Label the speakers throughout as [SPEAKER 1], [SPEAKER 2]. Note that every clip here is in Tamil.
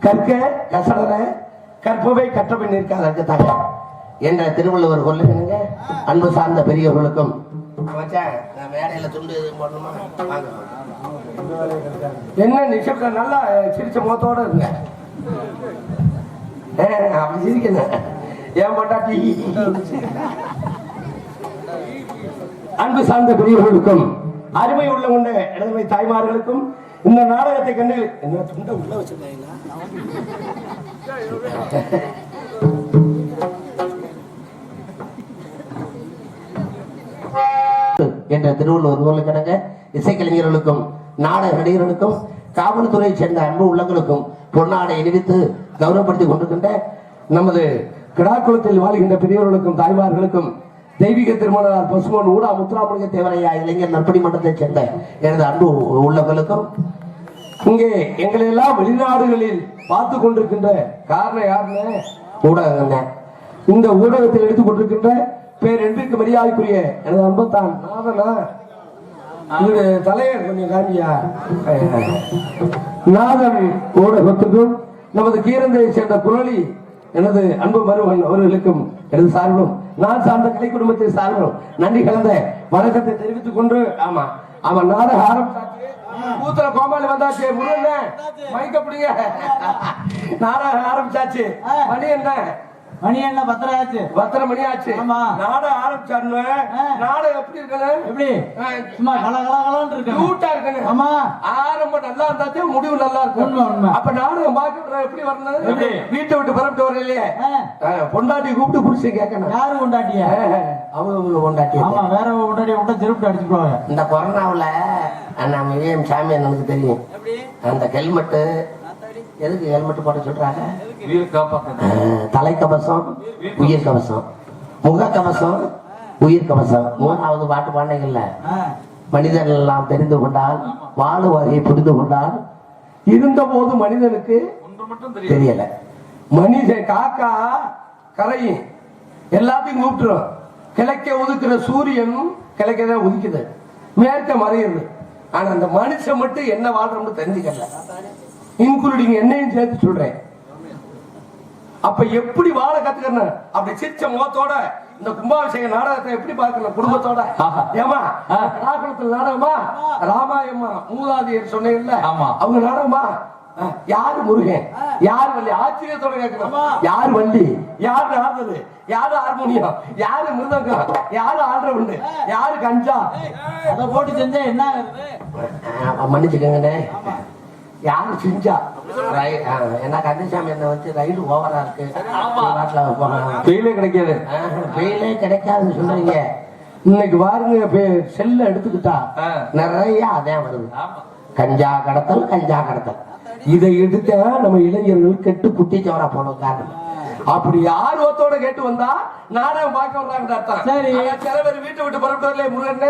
[SPEAKER 1] கற்க கசடர கற்பவை கற்றவை நிற்காத என்ற திருவள்ளுவர் கொள்ளுங்க. அன்பு சார்ந்த பெரியவர்களுக்கும் மேடையில துண்டு என்ன நிஷப்தம் நல்லா சிரிச்ச முகத்தோட இருங்க. அப்படி சிரிக்கணும் ஏன் பொண்டாட்டி. அன்பு சார்ந்த பெரியவர்களுக்கும் அருமை உள்ள உண்ட இடதுமை தாய்மார்களுக்கும் இந்த நாடகத்தை கண்டு என்ன துண்ட உள்ள வச்சிருக்காங்களா என்ற திருவள்ளுவர் ஊர்களுக்காக இசைக்கலைஞர்களுக்கும் நாடக நடிகர்களுக்கும் காவல்துறையை சேர்ந்த அன்பு உள்ளங்களுக்கும் பொன்னாடை அணிவித்து கௌரவப்படுத்திக் கொண்டிருக்கின்ற நமது கிடாக்குளத்தில் வாழ்கின்ற பெரியவர்களுக்கும் தாய்மார்களுக்கும் தெய்வீக திருமணம் பசுமன் ஊடா முத்துராமலிங்க தேவரையா இளைஞர் நற்பணி மன்றத்தைச் சேர்ந்த எனது அன்பு உள்ளவர்களுக்கும் இங்கே எங்களை எல்லாம் வெளிநாடுகளில் பார்த்து கொண்டிருக்கின்ற காரணம் யாருன்னு ஊடகங்க. இந்த ஊடகத்தில் எடுத்துக் கொண்டிருக்கின்ற பேர் என்பதற்கு மரியாதைக்குரிய எனது அன்பத்தான் நாதனா தலைவர் கொஞ்சம் காமியா நாதன் ஊடகத்துக்கும் நமது கீரந்தையை சேர்ந்த குரலி எனது அன்பு மருமகன் அவர்களுக்கும் எனது சார்பிலும் நான் சார்ந்த கலை குடும்பத்தை சார்பிலும் நன்றி கலந்த வணக்கத்தை தெரிவித்துக் கொண்டு ஆமா ஆமா நாடக ஆரம்பிச்சாச்சு. கூத்துல கோமாளி வந்தாச்சு. முருகன் மைக்க பிடிங்க. நாடகம் ஆரம்பிச்சாச்சு. மணி என்ன
[SPEAKER 2] மணி என்ன 10 ஆச்சு.
[SPEAKER 1] 10 மணி ஆச்சு. நாடகம் ஆரம்பிச்சாருன்னு நாடகம் எப்படி இருக்கணும்? எப்படி
[SPEAKER 2] சும்மா கலகலன்னு இருக்கு.
[SPEAKER 1] கூட்டா இருக்கணும்.
[SPEAKER 2] ஆமா
[SPEAKER 1] ஆரம்பம் நல்லா இருந்தாச்சு முடிவு நல்லா இருக்கும். அப்ப நாடகம் பார்க்க எப்படி வரணும்? எப்படி வீட்டை விட்டு புறப்பட்டு வர இல்லையே பொண்டாட்டி கூப்பிட்டு புடிச்சு கேட்கணும்.
[SPEAKER 2] யாரு பொண்டாட்டியா?
[SPEAKER 1] அவங்க பொண்டாட்டி.
[SPEAKER 2] ஆமா வேற பொண்டாட்டிய விட்டா திருப்பி அடிச்சுக்குவாங்க.
[SPEAKER 1] இந்த கொரோனாவுல நம்ம ஏன் சாமி எனக்கு தெரியும். அந்த ஹெல்மெட்டு எதுக்கு ஹெல்மெட் போட சொல்றாங்க? தலைக்கவசம் உயிர் கவசம், முக கவசம் உயிர் கவசம். 3வது பாட்டு பாண்டிகள்ல மனிதர்கள் எல்லாம் தெரிந்து கொண்டால் வாழு வகையை புரிந்து கொண்டால் இருந்த போது மனிதனுக்கு தெரியல. மனிதன் காக்கா கரையும் எல்லாத்தையும் கூப்பிட்டுரும். கிழக்க ஒதுக்குற சூரியன் கிழக்கதான் உதிக்குது, மேற்க மறையுது. ஆனா அந்த மனுஷன் மட்டும் என்ன வாழ்றோம்னு தெரிஞ்சுக்கல, இன்க்ளூடிங் என்னையும் சேர்த்து சொல்றேன். அப்ப எப்படி வாழ கத்துக்கணும்? அப்படி சிரிச்ச முகத்தோட இந்த கும்பாபிஷேக நாடகத்தை எப்படி பார்க்கணும் குடும்பத்தோட? ஏமா ராகுலத்துல நாடகமா ராமாயமா மூதாதையர் சொன்னீங்கல்ல அவங்க நாடகமா? யாரு முருகன், யாரு வள்ளி? ஆச்சரியத்தோட கேட்கணும். யாரு வள்ளி, யாரு ஆடுறது, யாரு ஹார்மோனியம், யாரு மிருதங்கம், யாரு ஆடுறவுண்டு, யாரு கஞ்சா?
[SPEAKER 2] அதை போட்டு செஞ்சா என்ன?
[SPEAKER 1] மன்னிச்சுக்கங்கண்ணே, யாரு செஞ்சா ஏன்னா கந்தசாமி என்ன வச்சு ரைடு ஓவரா இருக்கு நாட்டுல போறாங்க
[SPEAKER 3] வெயிலே கிடைக்காது.
[SPEAKER 1] வெயிலே கிடைக்காதுன்னு சொல்றீங்க. இன்னைக்கு பாருங்க செல்ல எடுத்துக்கிட்டா நிறைய அதான் வருது. கஞ்சா கடத்தல் இதை எடுத்தா நம்ம இளைஞர்கள் கெட்டு குட்டி சவரா போன காரணம். அப்படி ஆர்வத்தோட கேட்டு வந்தா நாடகம் பார்க்க வர்றாங்க அர்த்தம்.
[SPEAKER 2] சரி.
[SPEAKER 1] சில பேர் வீட்டை விட்டு புறப்பட்டு வரல. முருகன்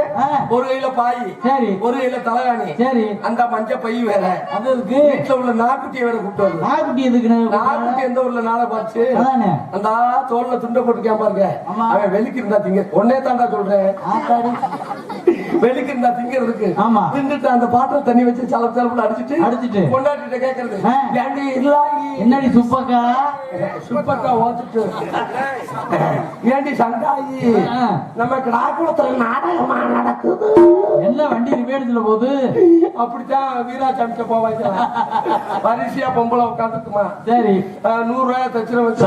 [SPEAKER 1] ஒரு கையில பாய்,
[SPEAKER 2] சரி,
[SPEAKER 1] ஒரு கையில தலகாணி,
[SPEAKER 2] சரி,
[SPEAKER 1] அந்த மஞ்ச பை வேற,
[SPEAKER 2] அதுக்கு
[SPEAKER 1] வீட்டுல உள்ள நாக்குட்டியை வேற கூப்பிட்டு வருது.
[SPEAKER 2] நாய்க்குட்டி எதுக்கு?
[SPEAKER 1] நாக்குட்டி எந்த ஊர்ல நாளை பார்த்து
[SPEAKER 2] அதானே
[SPEAKER 1] அந்த தோல்ல துண்டை போட்டுக்கேன் பாருங்க. அவன் வெளிக்கு இருந்தா திங்க ஒன்னே தாண்டா சொல்றேன். வெளிக்கு இருந்தா திங்கிறதுக்கு
[SPEAKER 2] ஆமா
[SPEAKER 1] தின்னுட்டு அந்த பாத்திரம் தண்ணி வச்சு சலப்பு அடிச்சுட்டு கொண்டாட்டிட்ட கேட்கறது
[SPEAKER 2] என்னடி சுப்பக்கா
[SPEAKER 1] சுப்பக்கா ஓத்துட்டு ஏண்டி சங்காயி நம்ம கிடாக்குளத்துல நாடகமா நடக்குது.
[SPEAKER 2] என்ன வண்டி ரிவேடுல போகுது?
[SPEAKER 1] அப்படித்தான் வீரா சமைக்க போவாங்க. வரிசையா பொம்பளை உட்காந்துக்குமா.
[SPEAKER 2] சரி
[SPEAKER 1] 100 ரூபாய் தச்சுர வச்சு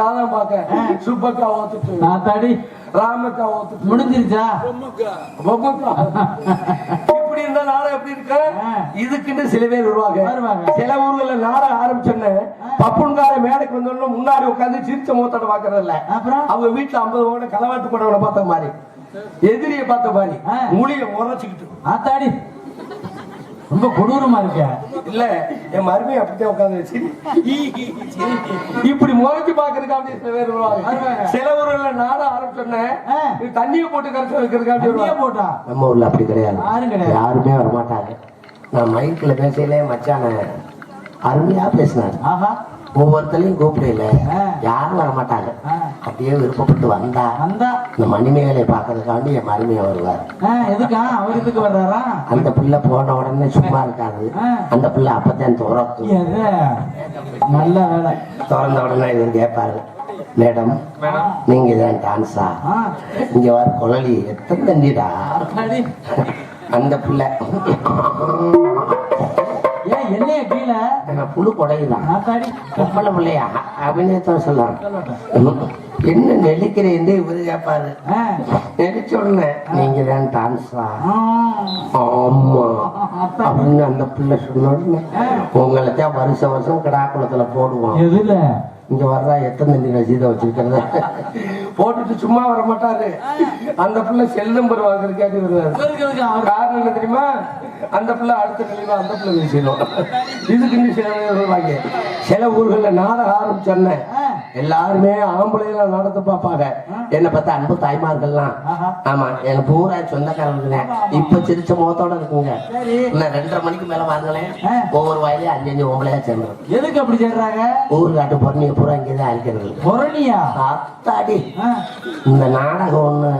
[SPEAKER 1] சாதகம் பார்க்க சுப்பக்கா ஓத்துட்டு
[SPEAKER 2] தடி
[SPEAKER 1] ராமக்கா ஓத்துட்டு
[SPEAKER 2] முடிஞ்சிருச்சா?
[SPEAKER 1] பொம்மக்கா இப்படி இருந்தா நாடகம் எப்படி இருக்கு? இதுக்குன்னு சில பேர் வருவாங்க. சில ஊர்ல நாடகம் ஆரம்பிச்சோன்னு பப்புன்கார மேடைக்கு வந்தோன்னு முன்னாடி உட்காந்து சிரிச்ச முகத்தோட பாக்குறது இல்ல. அவங்க வீட்டுல 50 கோட களவாட்டு போனவனை பார்த்த மாதிரி, எதிரியை பார்த்த மாதிரி மொழியை முறைச்சுக்கிட்டு
[SPEAKER 2] ஆத்தாடி ரொம்ப கொடூரமா இருக்க.
[SPEAKER 1] இல்ல என் மருமையை அப்படித்தான் உட்காந்து இப்படி முறைச்சு பாக்குறதுக்கு அப்படி சில பேர் வருவாங்க. சில ஊர்ல நாடகம் ஆரம்பிச்சோன்னு தண்ணியை போட்டு கரைச்சு வைக்கிறதுக்காக
[SPEAKER 2] போட்டா. நம்ம
[SPEAKER 1] ஊர்ல அப்படி கிடையாது. யாருமே வரமாட்டாங்க. நான் மைக்ல பேசல மச்சான அருமையா பேசினாரு. ஒவ்வொருத்தரையும் கூப்பிடல, யாரும் வரமாட்டாங்க. அப்படியே விருப்பப்பட்டு வந்தா இந்த மணிமேகலை பாக்குறதுக்காண்டி என் மருமையை வருவார்.
[SPEAKER 2] எதுக்கா அவர் இதுக்கு வர்றாரா?
[SPEAKER 1] அந்த பிள்ளை போன உடனே சும்மா இருக்காது. அந்த பிள்ளை அப்பதான் திறக்கும்.
[SPEAKER 2] நல்ல வேலை.
[SPEAKER 1] திறந்த உடனே இவர் கேட்பாரு, மேடம் நீங்க தான் டான்ஸா? இங்க வர குழலி எத்தனை தண்டிடா? அந்த பிள்ளை
[SPEAKER 2] என்னைய கீழே
[SPEAKER 1] புழு கொடையுதான் பொம்பளை பிள்ளையா அபிநயத்தான் சொல்லலாம். என்ன நெளிக்கிறேன் இவரு கேட்பாரு. நெளிச்ச உடனே நீங்க தான் டான்ஸா? ஆமா அப்படின்னு அந்த பிள்ளை சொன்ன உடனே உங்களை தான் வருஷம் கிடாக்குளத்துல போடுவோம். இங்க வர்றா எத்தனை தண்ணி ரசீதை வச்சிருக்கிறத போட்டுட்டு சும்மா வர மாட்டாரு. அந்த பிள்ளை செல்லும் வருவாங்க வருவாரு. காரணம் என்ன தெரியுமா? அந்த பிள்ளை அடுத்த நிலையில அந்த பிள்ளை வீசிடும். இதுக்கு சில வருவாங்க. சில ஊர்கள்ல நாடகம் ஆரம்பிச்சோன்ன எல்லாருமே ஆம்பளைல நடத்த பார்ப்பாங்க. என்ன பார்த்தா அன்பு தாய்மார்கள்லாம் ஆமா எனக்கு பூரா சொந்தக்காரங்க இப்ப சிரிச்ச முகத்தோட இருக்குங்க. இன்னும் 2:30 மணிக்கு மேல வாங்கலேன். ஒவ்வொரு வாயிலையும் 5 ஓம்பளையா சேர்ந்துடும்.
[SPEAKER 2] எதுக்கு அப்படி சேர்றாங்க?
[SPEAKER 1] ஊரு காட்டு பொறணிய பூரா இங்கேதான் அழிக்கிறது.
[SPEAKER 2] பொறணியா? அத்தாடி
[SPEAKER 1] இந்த நாடகம் ஒண்ணு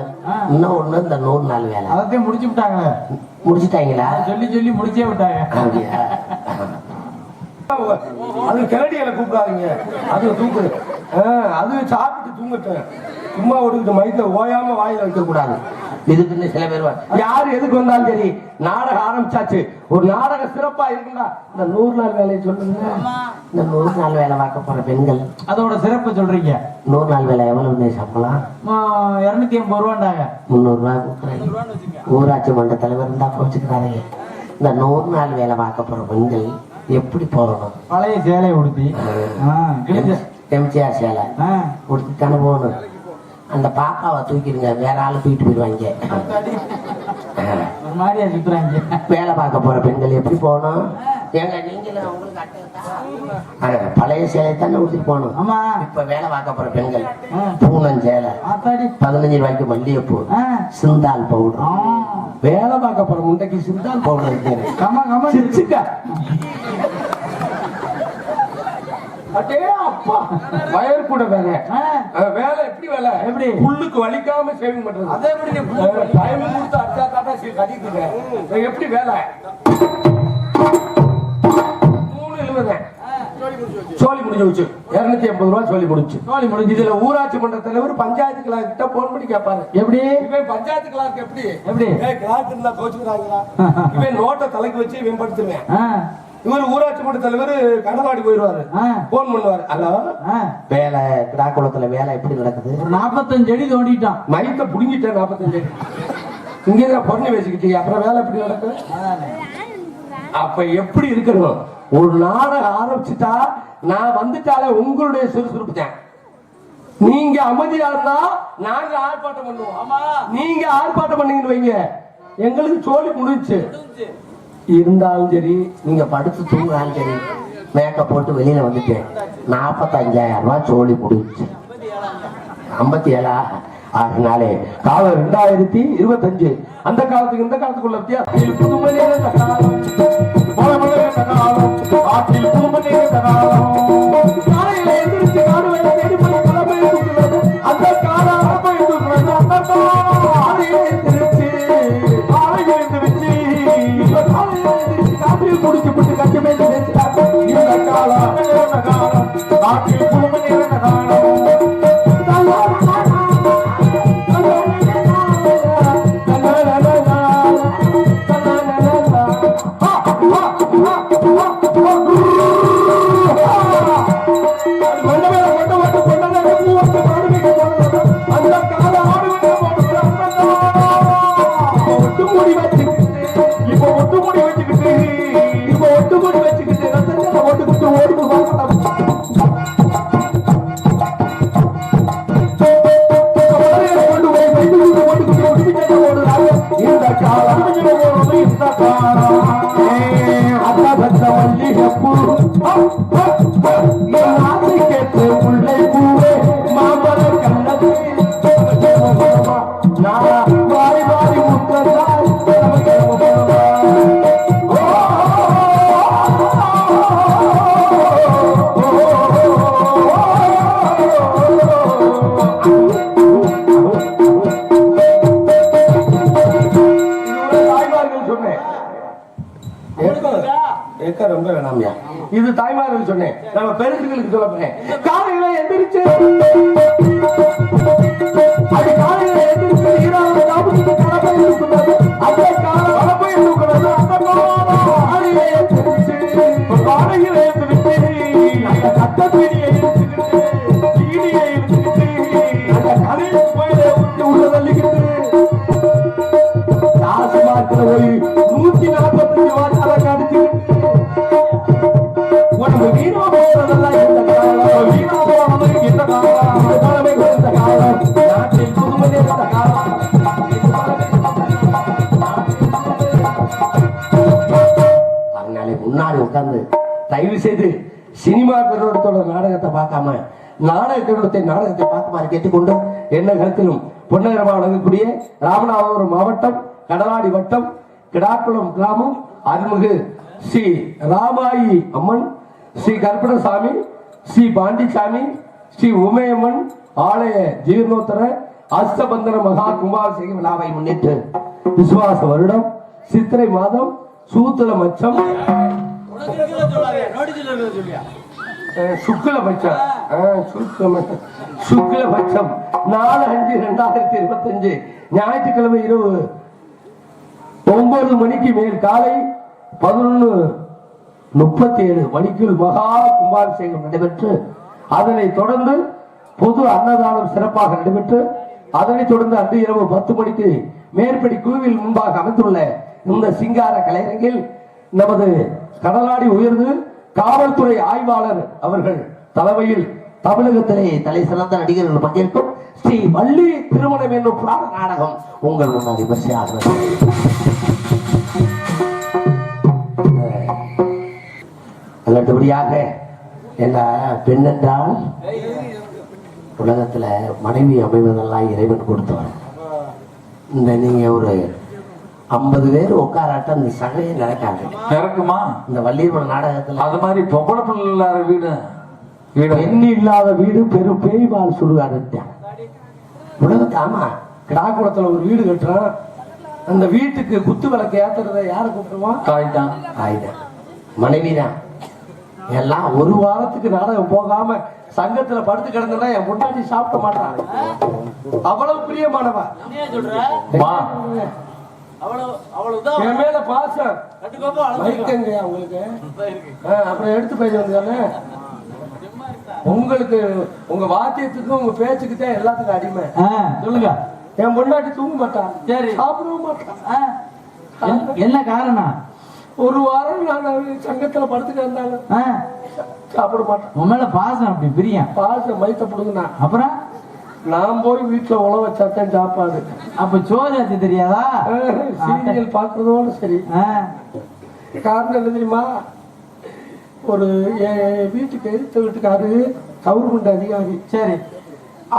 [SPEAKER 1] இன்னும் ஒண்ணு இந்த 100 நாள் வேலை
[SPEAKER 2] அதத்தையும் முடிச்சு விட்டாங்க.
[SPEAKER 1] முடிச்சுட்டாங்களா?
[SPEAKER 2] சொல்லி முடிச்சே விட்டாங்க.
[SPEAKER 1] அப்படியா? அது கிளடிகளை கூப்பிடாதீங்க. அது தூக்கு அது சாப்பிட்டு தூங்கட்டும். சும்மா ஒடுக்கிட்டு மைக்க ஓயாம வாயில வைக்க கூடாது. இதுக்குன்னு சில பேர் யாரு எதுக்கு வந்தாலும் சரி நாடகம் ஆரம்பிச்சாச்சு. ஒரு நாடகம் சிறப்பா இருக்குண்டா இந்த 100 நாள் வேலையை சொல்லுங்க. இந்த 100 நாள் வேலை பார்க்க போற பெண்கள்
[SPEAKER 2] அதோட சிறப்பு சொல்றீங்க.
[SPEAKER 1] 100 நாள் வேலை எவ்வளவு சம்பளம்?
[SPEAKER 2] 250 ரூபாண்டாங்க.
[SPEAKER 1] 300 ரூபாய் கொடுக்குறாங்க. ஊராட்சி மன்ற தலைவர் இருந்தா கோச்சுக்கிறாங்க. இந்த 100 நாள் வேலை பார்க்க போற பெண்கள் எப்படி போகணும்?
[SPEAKER 2] பழைய சேலை உடுத்தி
[SPEAKER 1] எம்ஜிஆர் சேலை உடுத்தித்தானே போகணும். அந்த பாப்பாவை தூக்கிடுங்க, வேற ஆளு தூக்கிட்டு போயிடுவாங்க. வேலை பார்க்க போற பெண்கள் எப்படி போகணும்? ஏங்க நீங்களும் உங்களுக்கு பழைய சேலை தானே உடுத்திட்டு போகணும். இப்ப வேலை பார்க்க போற பெண்கள் பூனம் சேலை, 15 ரூபாய்க்கு மல்லிகைப்பூ, சிந்தால் பவுடர். வேலை பார்க்க போற முண்டைக்கு சிந்தால் பவுடர் இருக்கு. அடே அப்பா வயர் கூட வேலை வேலை எப்படி வேலை? எப்படி புல்லுக்கு வலிக்காம சேவிங் பண்றது? அதே எப்படி டைம் கொடுத்து அட்டா தாட்டா கடிக்குங்க. எப்படி வேலை? 3 சோழி முடிஞ்சு வச்சு 250 ரூபாய் சொல்லி முடிஞ்சு. இதுல ஊராட்சி மன்ற தலைவர் பஞ்சாயத்து கிளார்க் கிட்ட போன் பண்ணி கேட்பாரு. எப்படி இவன் பஞ்சாயத்து கிளார்க் எப்படி கிளார்க் இருந்தா கோச்சுக்கிறாங்களா? இவன் நோட்டை தலைக்கு வச்சு இவன் படுத்துருவேன். இவர் ஊராட்சி மன்ற தலைவர் கண்டவாடி போயிடுவாரு. போன் பண்ணுவாரு. ஹலோ வேலை கிடாக்குளத்துல வேலை எப்படி நடக்குது?
[SPEAKER 2] 45 அடி தோண்டிட்டான்.
[SPEAKER 1] மைக்க புடுங்கிட்டேன் 45 அடி. இங்கதான் பொண்ணு பேசிக்கிட்டீங்க. அப்புறம் வேலை எப்படி நடக்குது? அப்ப எப்படி இருக்கணும்? ஒரு நாடகம் ஆரம்பிச்சுட்டா நான் வந்துட்டாலே உங்களுடைய சுறுசுறுப்பு தான். நீங்க அமைதியா இருந்தா நாங்க ஆர்ப்பாட்டம் பண்ணுவோம். நீங்க ஆர்ப்பாட்டம் பண்ணீங்கன்னு வைங்க, எங்களுக்கு சோழி முடிஞ்சு. இருந்தாலும் சரி, நீங்க படுத்து தூங்கினாலும் சரி, மேக்கப் போட்டு வெளியில வந்துட்டேன். 45,000 ரூபாய் சோழி முடிஞ்சு. 57 அதனாலே காலம் 2025. அந்த காலத்துக்கு இந்த காலத்துக்குள்ள வித்தியாசம். புதுமை நிறைந்த காலம், பழமை நிறைந்த காலம், ஆற்றில் புதுமை நிறைந்த காலம். காலையில எந்திரிச்சு காடுகளை தேடி போய் கிளம்பி இருக்கிறது. அந்த காலம் போயிருக்கிறது. அந்த காலையில எந்திரிச்சு இப்ப காலையில எந்திரிச்சு காப்பியை குடிச்சு விட்டு கட்சி மேல பேசுறாங்க. இந்த காலம் நிறைந்த காலம், ஆற்றில் புதுமை நிறைந்த காலம். ரொம்ப வேணாமியா, இது தாய்மார்கள் சொன்னேன். நம்ம பெருசுகளுக்கு சொல்ல போறேன். காலையில எந்திரிச்சு அது காலையில எந்திரிச்சு ஈராவது காப்புக்கு கடமை இருக்கிறது. அந்த கடமை இருக்கிறது. அந்த காலையில எந்திரிச்சு காலையில எந்திரிச்சு அந்த கட்டப்பீடியை எடுத்துக்கிட்டு சீனியை எடுத்துக்கிட்டு அந்த கடையை போயில விட்டு உள்ள தள்ளிக்கிட்டு காசு மாத்திர போய் 145 வாட்டால கடிச்சுக்கிட்டு வீணா போறதெல்லாம் இந்த காலம், வீணா போனது இந்த காலம், காலமே இந்த காலம், நாட்டில் புதுமை இந்த காலம். அதனாலே முன்னாடி உட்கார்ந்து தயவு செய்து சினிமா பெருவடத்தோட நாடகத்தை பார்க்காம நாடகத்தை பார்க்குமாறு கேட்டுக்கொண்டு என்ன கருத்திலும் பொன்னகரமாக வழங்கக்கூடிய ராமநாதபுரம் மாவட்டம் கடலாடி வட்டம் கிடாக்குளம் கிராமம் அருள்மிகு ஸ்ரீ ராமாயி அம்மன், ஸ்ரீ கருப்பணசாமி, ஸ்ரீ பாண்டிசாமி, ஸ்ரீ உமையம்மன் ஆலய ஜீர்ணோத்தர அஷ்டபந்தன மகா கும்பாபிஷேக விழாவை முன்னிட்டு விசுவாச வருடம் சித்திரை மாதம் சூத்திரமச்சம் சுக்லபட்சம் 4/5/2025 ஞாயிற்றுக்கிழமை இரவு 9 மணிக்கு மேல் காலை 11:37 மணிக்குள் மகா கும்பாபிஷேகம் நடைபெற்று அதனைத் தொடர்ந்து பொது அன்னதானம் சிறப்பாக நடைபெற்று அதனைத் தொடர்ந்து அன்று இரவு 10 மணிக்கு மேற்படி கோவில் முன்பாக அமைந்துள்ள இந்த சிங்கார கலையரங்கில் நமது கடலாடி உயர்ந்து காவல்துறை ஆய்வாளர் அவர்கள் தலைமையில் தமிழகத்திலே தலை சிறந்த நடிகர்கள் பங்கேற்கும் ஸ்ரீ வள்ளி திருமணம் என்னும் புராண நாடகம் உங்கள் முன்னாடி விமர்சையாகிறது. அடுத்தபடியாக என்ன பெண் என்றால் உலகத்துல மனைவி அமைவதெல்லாம் இறைவன் கொடுத்தவன். இந்த நீங்க ஒரு 50 பேர் உட்காராட்ட அந்த சகையை நடக்காது
[SPEAKER 2] நடக்குமா? இந்த வள்ளியம்மன் நாடகத்துல அது மாதிரி பொம்பளை பிள்ளை இல்லாத வீடு எண்ணி இல்லாத வீடு பெரும் பேய்வால் சுடுகாடு உலகத்து. ஆமா, கிடாக்குளத்துல ஒரு வீடு கட்டுறான். அந்த வீட்டுக்கு குத்து விளக்கு ஏத்துறத யார கூப்பிடுவான்? தாய்தான். தாய்தான், மனைவிதான். எல்லாம் ஒரு வாரத்துக்கு நாடகம் போகாம சங்கத்துல படுத்து கிடந்தா என் முன்னாடி சாப்பிட மாட்டான். அவ்வளவு பிரியமானவா என் மேல பாசம். உங்களுக்கு அப்புறம் எடுத்து போயிட்டு வந்தானே. உங்களுக்கு உங்க வாத்தியத்துக்கும் உங்க பேச்சுக்கு தான் எல்லாத்துக்கும் அடிமை. சொல்லுங்க. என் பொண்டாட்டி தூங்க மாட்டான், சரி சாப்பிடவும் மாட்டான். என்ன காரணம்? ஒரு வாரம் நான் சங்கத்துல படுத்துட்டு இருந்தாலும் சாப்பிட மாட்டேன்.
[SPEAKER 3] உன் மேல பாசம் அப்படி பிரியம்.
[SPEAKER 2] பாசம் மைத்த பிடுங்கண்ணா.
[SPEAKER 3] அப்புறம்
[SPEAKER 2] நான் போய் வீட்டுல உழவு வச்சாத்தான் சாப்பாடு.
[SPEAKER 3] அப்ப சோறு ஆச்சு தெரியாதா?
[SPEAKER 2] சீரியல் பாக்குறதோட சரி. காரணம் என்ன தெரியுமா? ஒரு என் வீட்டுக்கு எதிர்த்த வீட்டுக்காரு கவர்மெண்ட் அதிகாரி.
[SPEAKER 3] சரி.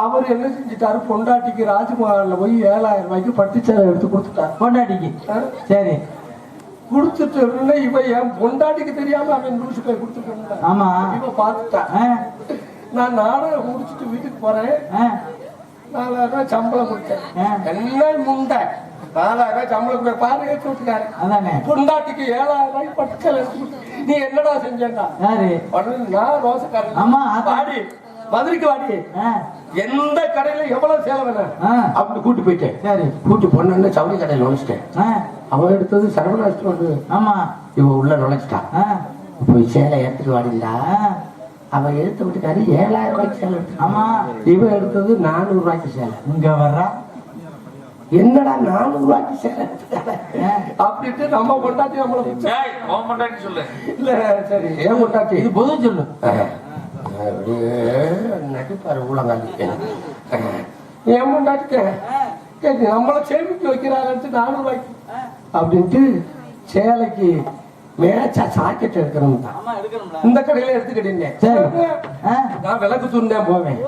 [SPEAKER 2] அவர் என்ன செஞ்சுட்டாரு, பொண்டாட்டிக்கு ராஜ்மஹால்ல போய் 7000 ரூபாய்க்கு பட்டுச்சேலை எடுத்து கொடுத்துட்டாரு.
[SPEAKER 3] பொண்டாட்டிக்கு. சரி.
[SPEAKER 2] கொடுத்துட்டு இவன் என் பொண்டாட்டிக்கு தெரியாம அவன் முடிச்சு போய் கொடுத்துட்டு.
[SPEAKER 3] ஆமா.
[SPEAKER 2] இவன் பார்த்துட்டான். நான் நாடகம் முடிச்சுட்டு வீட்டுக்கு போறேன். 4000 ரூபாய் சம்பளம் கொடுத்தேன். என்ன முண்டை 4000 ரூபாய் சம்பளம் கொடுத்த பாரு ஏற்று விட்டுக்காரு. பொண்டாட்டிக்கு 7000 ரூபாய்க்கு பட்டுச்சேலை எடுத்து கொடுத்து நீ என்னடா செஞ்சேன்டா? நான் ரோசக்காரன்.
[SPEAKER 3] ஆமா.
[SPEAKER 2] வாடி மதுரைக்கு வாடி, எந்த கடையில எவ்வளவு சேலை வேணும் அப்படி கூட்டு போயிட்டேன். சரி. கூட்டு பொண்ணு சவுளி கடையில நுழைச்சிட்டேன். அவன் எடுத்தது சரவணாஸ்து. ஆமா. இவன் உள்ள நுழைச்சிட்டான். போய் சேலை எடுத்துட்டு வாடிங்களா. அவன் எடுத்து விட்டுக்காரு 7000 ரூபாய்க்கு சேலை எடுத்து. ஆமா. இவன் எடுத்தது 400 ரூபாய்க்கு சேலை. இங்க வர்றா என்னடா 400 ரூபாய்க்கு சேலை அப்படின்ட்டு நம்ம கொண்டாட்டி நம்மள சொல்லு. இல்ல சரி ஏன் கொண்டாட்டி இது பொது சொல்லு. நடிப்பாரு ஊழங்காண்டி ஏன் கொண்டாட்டி நம்மள சேமிக்க வைக்கிறாரு 400 ரூபாய்க்கு அப்படின்ட்டு சேலைக்கு மேட்சா சாக்கெட் எடுக்கணும். இந்த கடையில எடுத்துக்கிட்டேன். நான் விளக்கு தூண் போவேன்.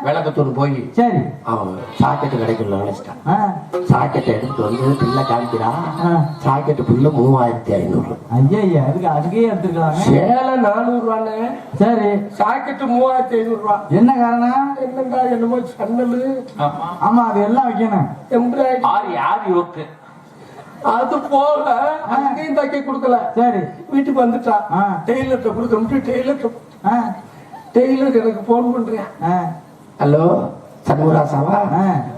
[SPEAKER 2] விளக்கு தூண் போய் சரி அவன் சாக்கெட்டு கிடைக்கல நினைச்சிட்டான். சாக்கெட்டை எடுத்துட்டு வந்து பிள்ளை காமிக்கிறா. சாக்கெட்டு புள்ள 3500. ஐயா அதுக்கு அதுக்கே எடுத்துக்கலாம். சேலை 400 ரூபான்னு. சரி. சாக்கெட்டு 3500 ரூபாய். என்ன காரணம்? என்னடா என்னமோ சன்னல். ஆமா அது எல்லாம் வைக்கணும். எம்ப்ராய்டரி அது போக அங்கேயும் தைக்க கொடுக்கல. சரி. வீட்டுக்கு வந்துட்டா. டெய்லர்ட்ட கொடுக்க டெய்லர் எனக்கு போன் பண்றேன். ஹலோ சண்முகராசாவா,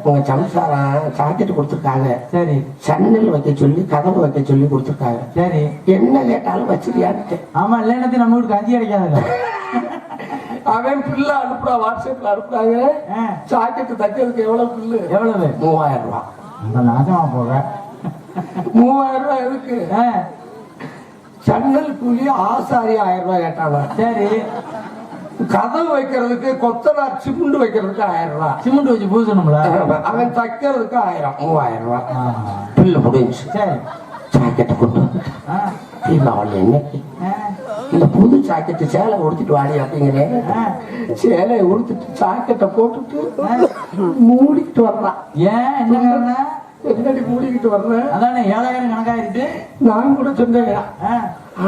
[SPEAKER 2] உங்க சம்சாரா சாக்கெட் கொடுத்துருக்காங்க. சரி. சன்னல் வைக்க சொல்லி கதவு வைக்க சொல்லி கொடுத்துருக்காங்க. சரி. என்ன கேட்டாலும் வச்சிருக்கியான்னு. ஆமா இல்லைன்னு நம்ம வீட்டுக்கு கஞ்சி கிடைக்காதுல்ல. அவன் பில்லு அனுப்புறா, வாட்ஸ்அப்ல அனுப்புறாங்க. சாக்கெட்டு தைக்கிறதுக்கு எவ்வளவு பில்லு? எவ்வளவு? 3000 ரூபாய். நாசமா போக 3000 ரூபாய் எதுக்கு? சன்னல் கூலி ஆசாரி 1000 ரூபாய் கேட்டாங்க. சரி. கதவு வைக்கிறதுக்கு கொத்தனார் சிமெண்ட் வைக்கிறதுக்கு 1000 ரூபாய். சிமெண்ட் வச்சு பூசணும்ல. அவன் தைக்கிறதுக்கு 1000 3000 ரூபாய் பில்லு முடிஞ்சு. சரி. ஜாக்கெட்டை கொண்டு தீபாவளி என்னைக்கு இந்த புது ஜாக்கெட்டு சேலை உடுத்திட்டு வாடி அப்படிங்கிறேன். சேலையை உடுத்திட்டு ஜாக்கெட்டை போட்டுட்டு மூடிட்டு வர்றான். ஏன் என்ன என்னடி மூடிக்கிட்டு வர்றேன்? அதானே 7000 கணக்காயிருக்கு. நான் கூட சொன்னேன்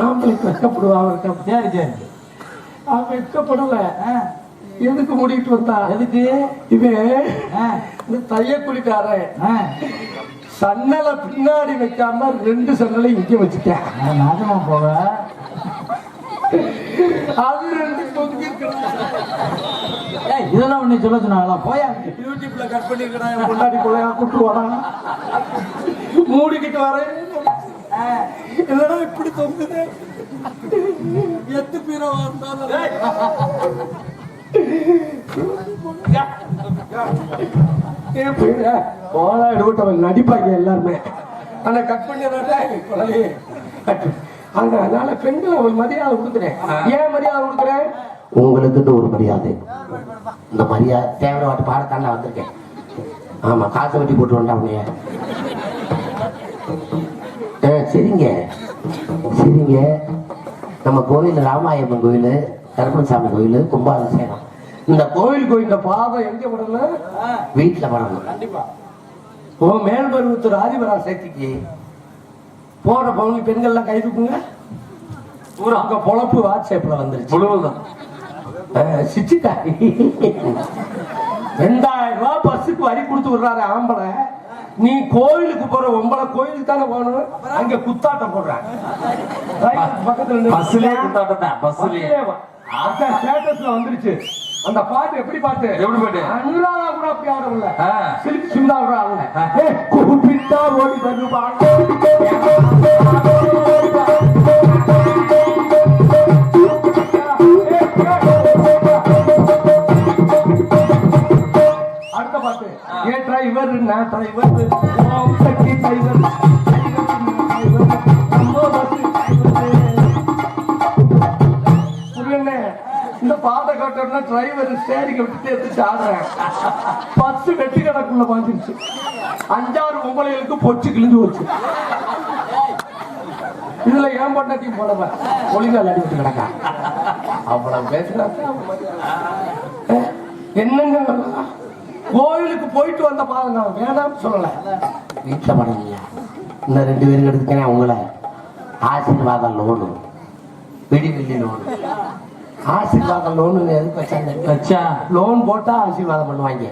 [SPEAKER 2] ஆம்பளைக்கு வெக்கப்படுவான். சரி சரி. அவன் வெக்கப்படல. எதுக்கு மூடிக்கிட்டு வந்தா? எதுக்கு? இவன் இந்த தையக்குழிக்காரன் சன்னலை பின்னாடி வைக்காம 2 சன்னலை இங்க வச்சுட்டேன். நாசமா போக அது 2 தொங்கி இதெல்லாம் ஒண்ணு சொல்ல சொன்னாங்களா? போயா யூடியூப்ல கட் பண்ணிருக்கேன். முன்னாடி கொள்ளையா கூட்டு வரான். மூடிக்கிட்டு வரேன். இல்லடா இப்படி தொங்குது. எத்து பீரோ வந்தாலும் நடிப்பாங்க எல்லாருமே. ஆனா கட் பண்ணி அதனால பெண்கள் அவள் மரியாதை கொடுக்குறேன். ஏன் மரியாதை கொடுக்குறேன்? உங்களுக்கு ஒரு மரியாதை. இந்த மரியாதை தேவர வாட்டு பாடத்தாண்டா வந்திருக்கேன். ஆமா காசை வெட்டி போட்டு வந்தா உன்னைய. சரிங்க சரிங்க. நம்ம கோயில் ராமாயம்மன் கோயில், கருப்பணசாமி கோயில், கும்பாபிஷேகம். இந்த கோயிலுக்கு இந்த பாதம் எங்க படணும்? வீட்டுல படணும். கண்டிப்பா. ஓ மேல்பருவத்தூர் ஆதிபரா சக்திக்கு போற பவுனி பெண்கள்லாம் கை தூக்குங்க. அங்க பொழப்பு வாட்ஸ்அப்ல வந்துருச்சு. 2000 ரூபாய் பஸ்ஸுக்கு வரி கொடுத்து விடுறாரு ஆம்பளை. நீ கோயிலுக்கு போற ஒம்பளை கோயிலுக்கு தானே போகணும். அங்க குத்தாட்டம் போடுறாங்க பக்கத்துல. வந்துருச்சு அந்த பாட்டு. எப்படி பாட்டு? எப்படி பாட்டு? அனுராதா கூட அப்படி ஆடல. சில்க் சிந்தா கூட ஆடல. கூப்பிட்டா ஓடி வருவாங்க. அடுத்த பாட்டு ஏ டிரைவர் நான் டிரைவர் டிரைவர் பாட்டை கட்டணும்னா டிரைவர் ஸ்டேரிங் விட்டு எடுத்து ஆடுறேன். பஸ் வெட்டி கணக்குள்ள பாஞ்சிருச்சு. 5-6 பொம்பளைகளுக்கு பொச்சு கிழிஞ்சு போச்சு. இதுல ஏன் பண்ணாத்தையும் போனவ ஒளிங்க அடிவிட்டு கிடக்கா. அவ்வளவு பேசுறாங்க. என்னங்க கோயிலுக்கு போயிட்டு வந்த பாருங்க வேணாம்னு சொல்லல. வீட்டுல பண்ணல. இன்னும் 2 பேருக்கு எடுத்துக்கேன். அவங்கள ஆசீர்வாதம் லோனு, விடிவெள்ளி லோனு. ஆசீர்வாதம் லோனு எதுக்கு வச்சாங்க? லோன் போட்டா ஆசீர்வாதம் பண்ணுவாங்க,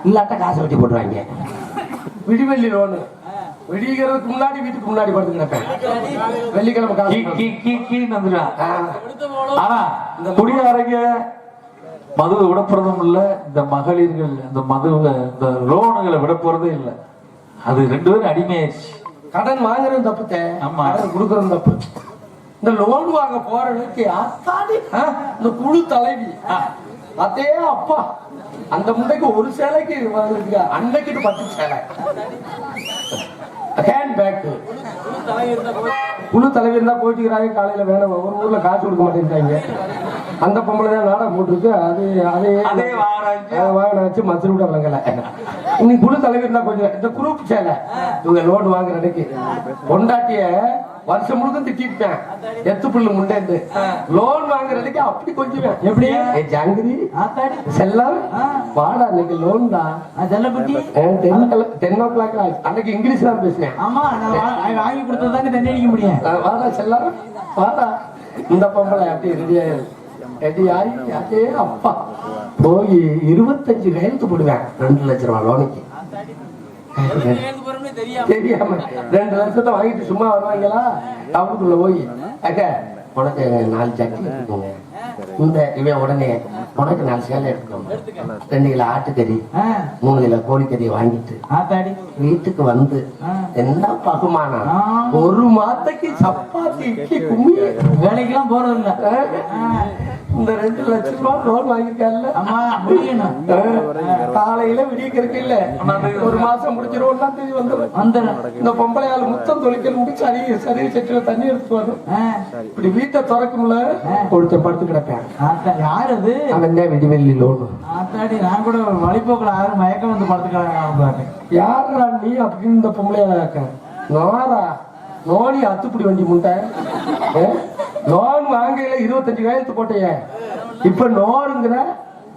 [SPEAKER 2] இல்லாட்டா காசு வச்சு போட்டுருவாங்க. விடிவெள்ளி லோனு விடிகிறதுக்கு முன்னாடி வீட்டுக்கு முன்னாடி படுத்து கிடப்பேன். வெள்ளிக்கிழமை காசு. ஆனா இந்த குடியாரங்க மதுவை விடப்படுறதும் இல்ல, இந்த மகளிர்கள் இந்த மதுவை இந்த லோனுகளை விட போறதே இல்லை. அது 2 பேரும் அடிமையாச்சு. கடன் வாங்குறது தப்பு, கடன் கொடுக்கறது தப்பு. இந்த லோன் வாங்க போறதுக்கு இந்த குழு தலைவி அதே அப்பா அந்த முண்டைக்கு ஒரு சேலைக்கு அன்னைக்கு 10 சேலை ஹேண்ட் பேக். குழு தலைவர் இருந்தா போயிட்டுக்கிறாங்க. காலையில வேணும், ஒரு ஊர்ல காசு கொடுக்க மாட்டேங்கிறாங்க. அந்த பொம்பளை தான் நாடகம் போட்டுருக்கு. அதே வாங்கினாச்சு மசூர் கூட விளங்கல. இன்னைக்கு குழு தலைவர் இருந்தா போயிட்டு இந்த குரூப் சேலை இவங்க லோன் வாங்குற அன்னைக்கு பொண்டாட்டிய வருஷம் முழுக்க திட்டிருப்பேன். எத்து புல்லு முண்டேந்து லோன் வாங்குறதுக்கு அப்படி கொஞ்சம் எப்படி ஜாங்கிரி செல்லம் வாடா இன்னைக்கு லோன் தான். 10 o'clock அன்னைக்கு இங்கிலீஷ் தான் பேசுவேன்.
[SPEAKER 3] ஆமா வாங்கி கொடுத்ததாங்க தண்ணி அடிக்க முடியும்.
[SPEAKER 2] வாடா செல்லம் வாடா. இந்த பொம்பளை அப்படி ரெடி ஆகி அதே அப்பா போய் 25 கையெழுத்து போடுவேன். 2 லட்சம் ரூபாய் லோனுக்கு. தெரியாம 2 லட்சத்தை வாங்கிட்டு சும்மா வருவாங்களா? டவுனுக்குள்ள போய் அக்க உனக்கு 4 ஜாக்கெட் எடுத்துக்கோங்க, இந்த இவன் உடனே உனக்கு 4 சேலை எடுத்துக்கோங்க, 2 கிலோ ஆட்டுக்கறி 3 கிலோ கோழிக்கறியை வாங்கிட்டு வீட்டுக்கு வந்து என்ன பகுமானம். 1 மாதத்துக்கு சப்பாத்தி இட்லி கும்மி
[SPEAKER 3] வேலைக்கெல்லாம் போறது இல்ல.
[SPEAKER 2] இந்த 2 லட்சம் ரூபாய் லோன் வாங்கிருக்காருல்ல. காலையில விடியக்கிறதுக்கு இல்ல 1 மாசம் முடிச்சிடும். 1ஆம் தேதி வந்துடும். இந்த பொம்பளையால் முத்தம் தொலைக்கணும். சரி செட்டில தண்ணி எடுத்து வரும். இப்படி வீட்டை திறக்கும்ல கொடுத்த படுத்து கிடப்பேன்.
[SPEAKER 3] யாரு அது?
[SPEAKER 2] அவன் விடிவெள்ளி லோனு.
[SPEAKER 3] நான் கூட வழிபோக்கில் யாரும் மயக்கம் வந்து படுத்துக்கிறாங்க.
[SPEAKER 2] யாரா நீ அப்படின்னு இந்த பொம்பளையால நோரா நோனி அத்துப்படி வண்டி முட்டை லோன் வாங்கையில 25 கையெழுத்து போட்டைய இப்ப நோருங்கிற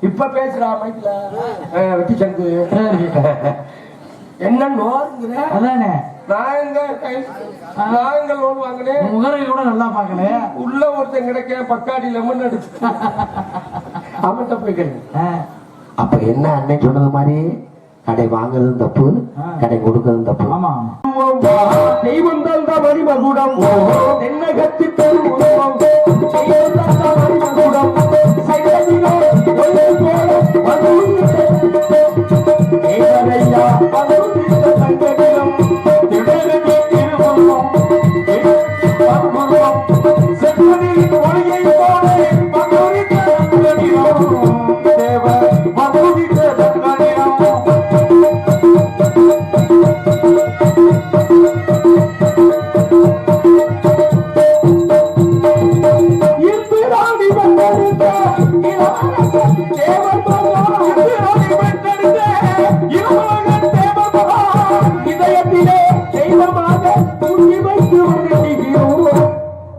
[SPEAKER 2] இப்ப பேசுறா மைக்ல வெட்டி சங்கு என்ன நோருங்கிற
[SPEAKER 3] அதானே.
[SPEAKER 2] நாங்க லோன் வாங்கினேன்.
[SPEAKER 3] முகரை கூட நல்லா பாக்கல.
[SPEAKER 2] உள்ள ஒருத்தன் கிடைக்க பக்காடி லெமன் அடிச்சு அவன்கிட்ட போய்க்கிறேன். அப்ப என்ன அண்ணன் சொன்னது மாதிரி கடை வாங்குறதும் தப்பு, கடை கொடுக்கறதும் தப்பு. தெய்வம் தந்த மணிமகுடம் தென்னகத்தி பெருமுகம்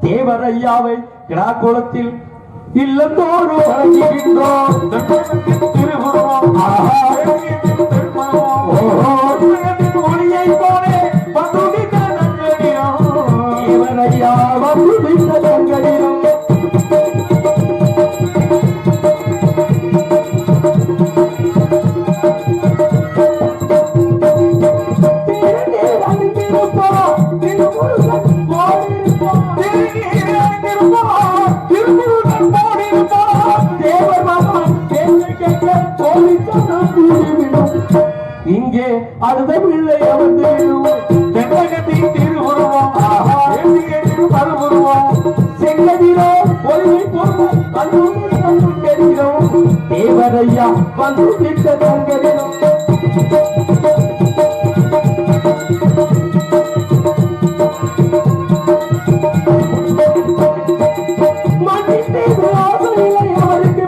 [SPEAKER 2] தேவரையாவை கிடாக்குளத்தில் இல்லந்தோறும் வழங்குகின்றோம். ஒளியை போலே தேவரையா வந்து தங்கடியும் இங்கே அடுத்த பிள்ளை தென்னகத்தின் திருவுருவம் மறுபுருவம் செங்கதிரோ ஒளிவை போல் தெரிகிறோம். தேவரையா வந்து விட்ட தங்கதிரும் மன்னித்தே அவருக்கு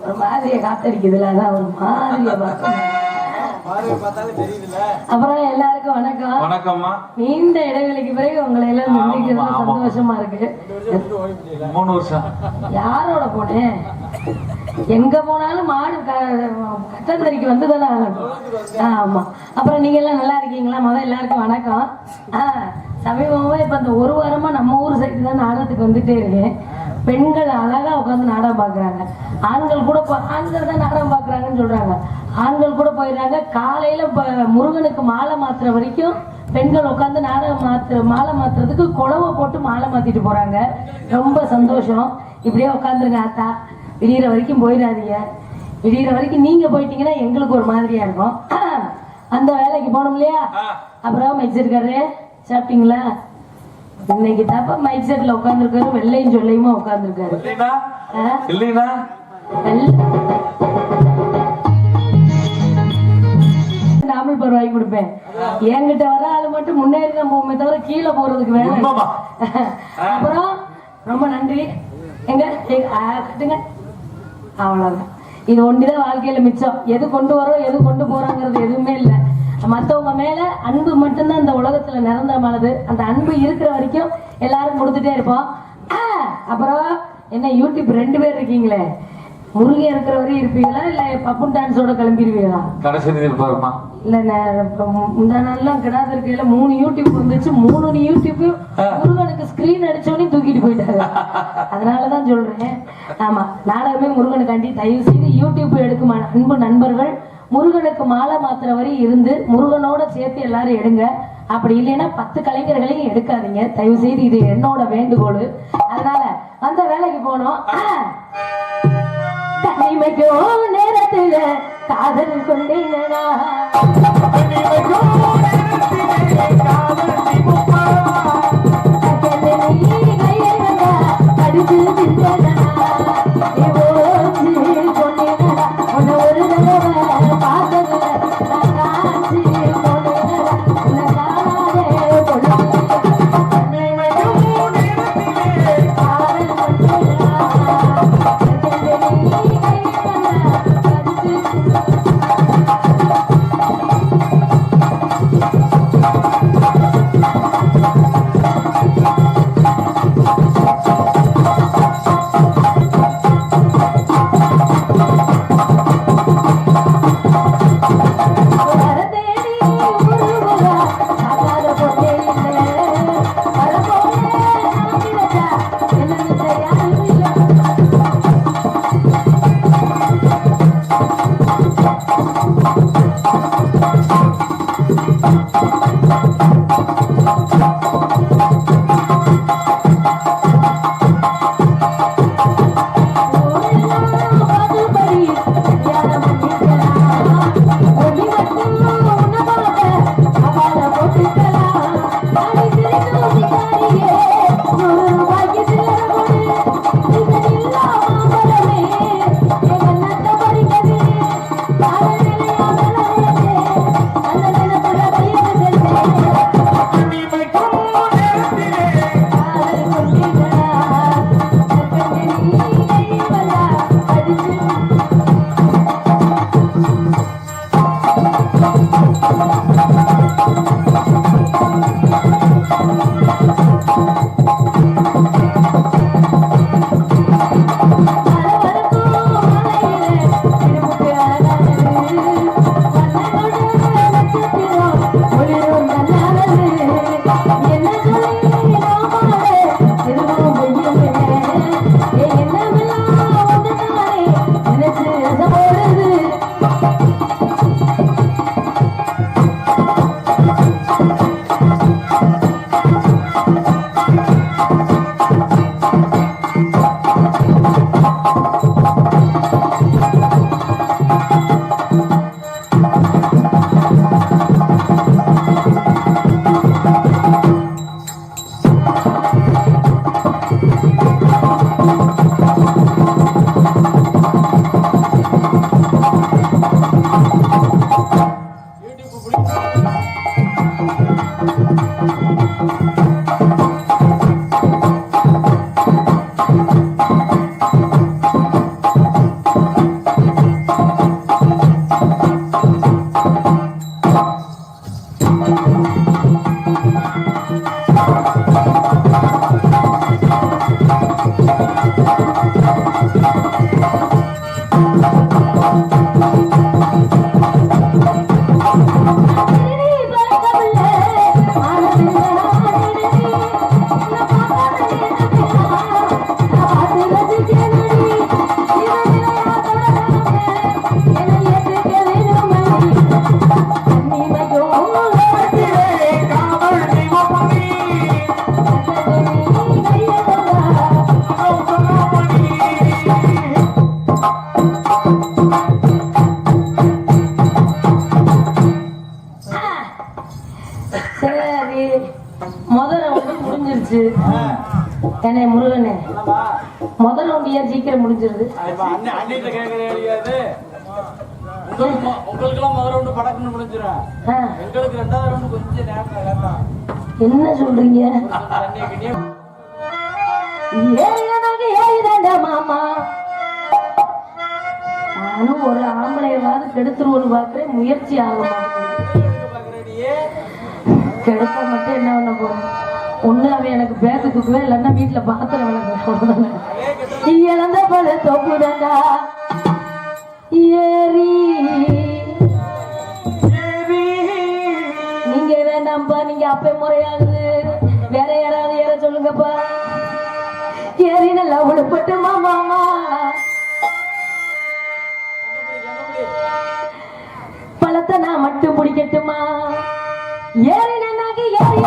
[SPEAKER 4] ஒரு மாதிரியை காத்தடிக்குதுல அதான் ஒரு மாதிரியை பார்த்தேன். அப்புறம் எல்லாருக்கும் வணக்கம்.
[SPEAKER 3] வணக்கம்மா.
[SPEAKER 4] நீண்ட இடைவெளிக்கு பிறகு உங்களை எல்லாம் சந்திக்கிறது சந்தோஷமா இருக்கு.
[SPEAKER 3] 3 வருஷம்
[SPEAKER 4] யாரோட போனேன்? எங்க போனாலும் மாடு கட்டந்தறிக்கு வந்துதானே ஆகணும். ஆமா. அப்புறம் நீங்க எல்லாம் நல்லா இருக்கீங்களா? முதல்ல எல்லாருக்கும் வணக்கம். சமீபமா இப்ப இந்த ஒரு வாரமா நம்ம ஊர் சைடு தான் நாடகத்துக்கு வந்துட்டே இருக்கேன். பெண்கள் அழகா உட்காந்து நாடகம் பாக்குறாங்க. ஆண்கள் கூட ஆண்கள் தான் நாடகம் பாக்குறாங்கன்னு சொல்றாங்க. ஆண்கள் கூட போயிடுறாங்க. காலையில முருகனுக்கு மாலை மாத்துற வரைக்கும் பெண்கள் உட்காந்து நாடகம் மாலை மாத்துறதுக்கு குழவை போட்டு மாலை மாத்திட்டு போறாங்க. ரொம்ப சந்தோஷம். இப்படியே உட்காந்துருங்க ஆத்தா. விடிகிற வரைக்கும் போயிடாதீங்க. விடிகிற வரைக்கும் நீங்க போயிட்டீங்கன்னா எங்களுக்கு ஒரு மாதிரியா இருக்கும். அந்த வேலைக்கு போனோம் இல்லையா? அப்புறம் மைக் இருக்காரு, சாப்பிட்டீங்களா? இன்னைக்கு தப்பா மைக் செட்ல உட்காந்துருக்காரு. வெள்ளையும் சொல்லையுமா உட்காந்துருக்காரு. நாமல் பருவ வாங்கி கொடுப்பேன். என்கிட்ட வர ஆளு மட்டும் முன்னேறி தான் போகுமே தவிர கீழே போறதுக்கு வேலை. அப்புறம் ரொம்ப நன்றி. எங்க கட்டுங்க. அவ்வளவுதான். இது ஒண்ணுதான் வாழ்க்கையில மிச்சம். எது கொண்டு வரோம் எது கொண்டு போறோங்கிறது எதுவுமே இல்லை. மற்றவங்க மேல அன்பு மட்டும்தான் இந்த உலகத்துல நிரந்தரமானது. அந்த அன்பு இருக்கிற வரைக்கும் எல்லாரும் கொடுத்துட்டே இருப்போம். அப்புறம் என்ன யூடியூப் 2 பேர் இருக்கீங்களே, முருகன் இருக்கிற வரையும் இருப்பீங்களா இல்ல பப்புன் டான்ஸோட கிளம்பிடுவீங்களா?
[SPEAKER 3] கடைசி இருப்பாருமா.
[SPEAKER 4] இல்ல இந்த நாள்லாம் கிடாது இருக்கையில 3 யூடியூப் வந்துச்சு. 3 யூடியூப் முருகனுக்கு ஸ்கிரீன் அடிச்சோடனே தூக்கிட்டு போயிட்டாங்க. அதனாலதான் சொல்றேன். ஆமா, நாடகமே முருகனுக்காண்டி. தயவு செய்து யூடியூப் எடுக்கும் அன்பு நண்பர்கள் முருகனுக்கு மாலை மாத்திர வரை இருந்து முருகனோட சேர்த்து எல்லாரும் எடுங்க. அப்படி இல்லைன்னா 10 கலைஞர்களையும் எடுக்காதீங்க தயவு செய்து. இது என்னோட வேண்டுகோள். அதனால அந்த வேலைக்கு போனோம். தனிமைக்கோ நேரத்துல காதல் கொண்டேனா அடிச்சு ஏனே முருகனே முதல் ஒன்றியா சீக்கிரம் முடிஞ்சிருது.
[SPEAKER 3] அன்னைக்கு கேட்கறது உங்களுக்கு எல்லாம் முதல் ரவுண்டு படக்குன்னு முடிஞ்சிடும். எங்களுக்கு ரெண்டாவது ரவுண்டு கொஞ்சம் நேரம்.
[SPEAKER 4] என்ன சொல்றீங்க? மாமா நானும் ஒரு ஆம்பளையவாது கெடுத்துருவோன்னு பாக்குறேன், முயற்சி ஆக மாட்டேங்குது. கெடுத்த மட்டும் என்ன பண்ண போறேன்? ஒண்ணு அவன் எனக்கு பேக்கு தூக்குவேன், இல்லைன்னா வீட்டுல பாத்திரம் விளக்கு. இழந்த போல தொப்புதண்டா ஏறி நீங்க வேண்டாம்ப்பா, நீங்க அப்ப முறையாகுது. வேற யாராவது ஏற சொல்லுங்கப்பா. ஏறி நல்லா உடுப்பட்டுமா மாமா, பழத்தை நான் மட்டும் பிடிக்கட்டுமா? ஏறி நன்னாகி ஏறி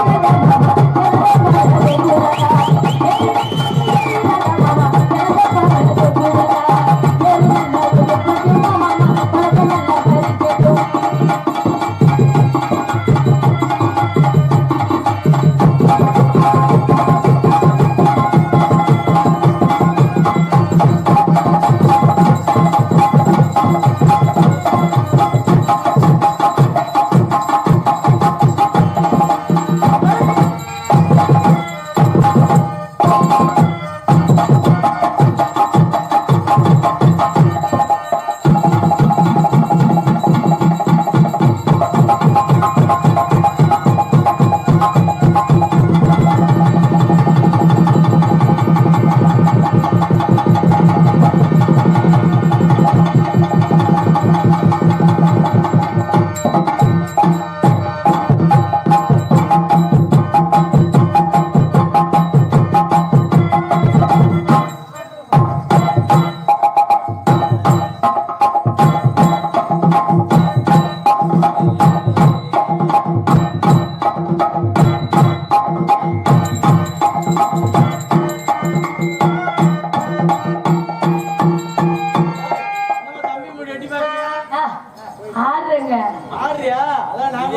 [SPEAKER 4] ஆடுறேங்க.
[SPEAKER 3] ஆடுறியா? அதான் நான்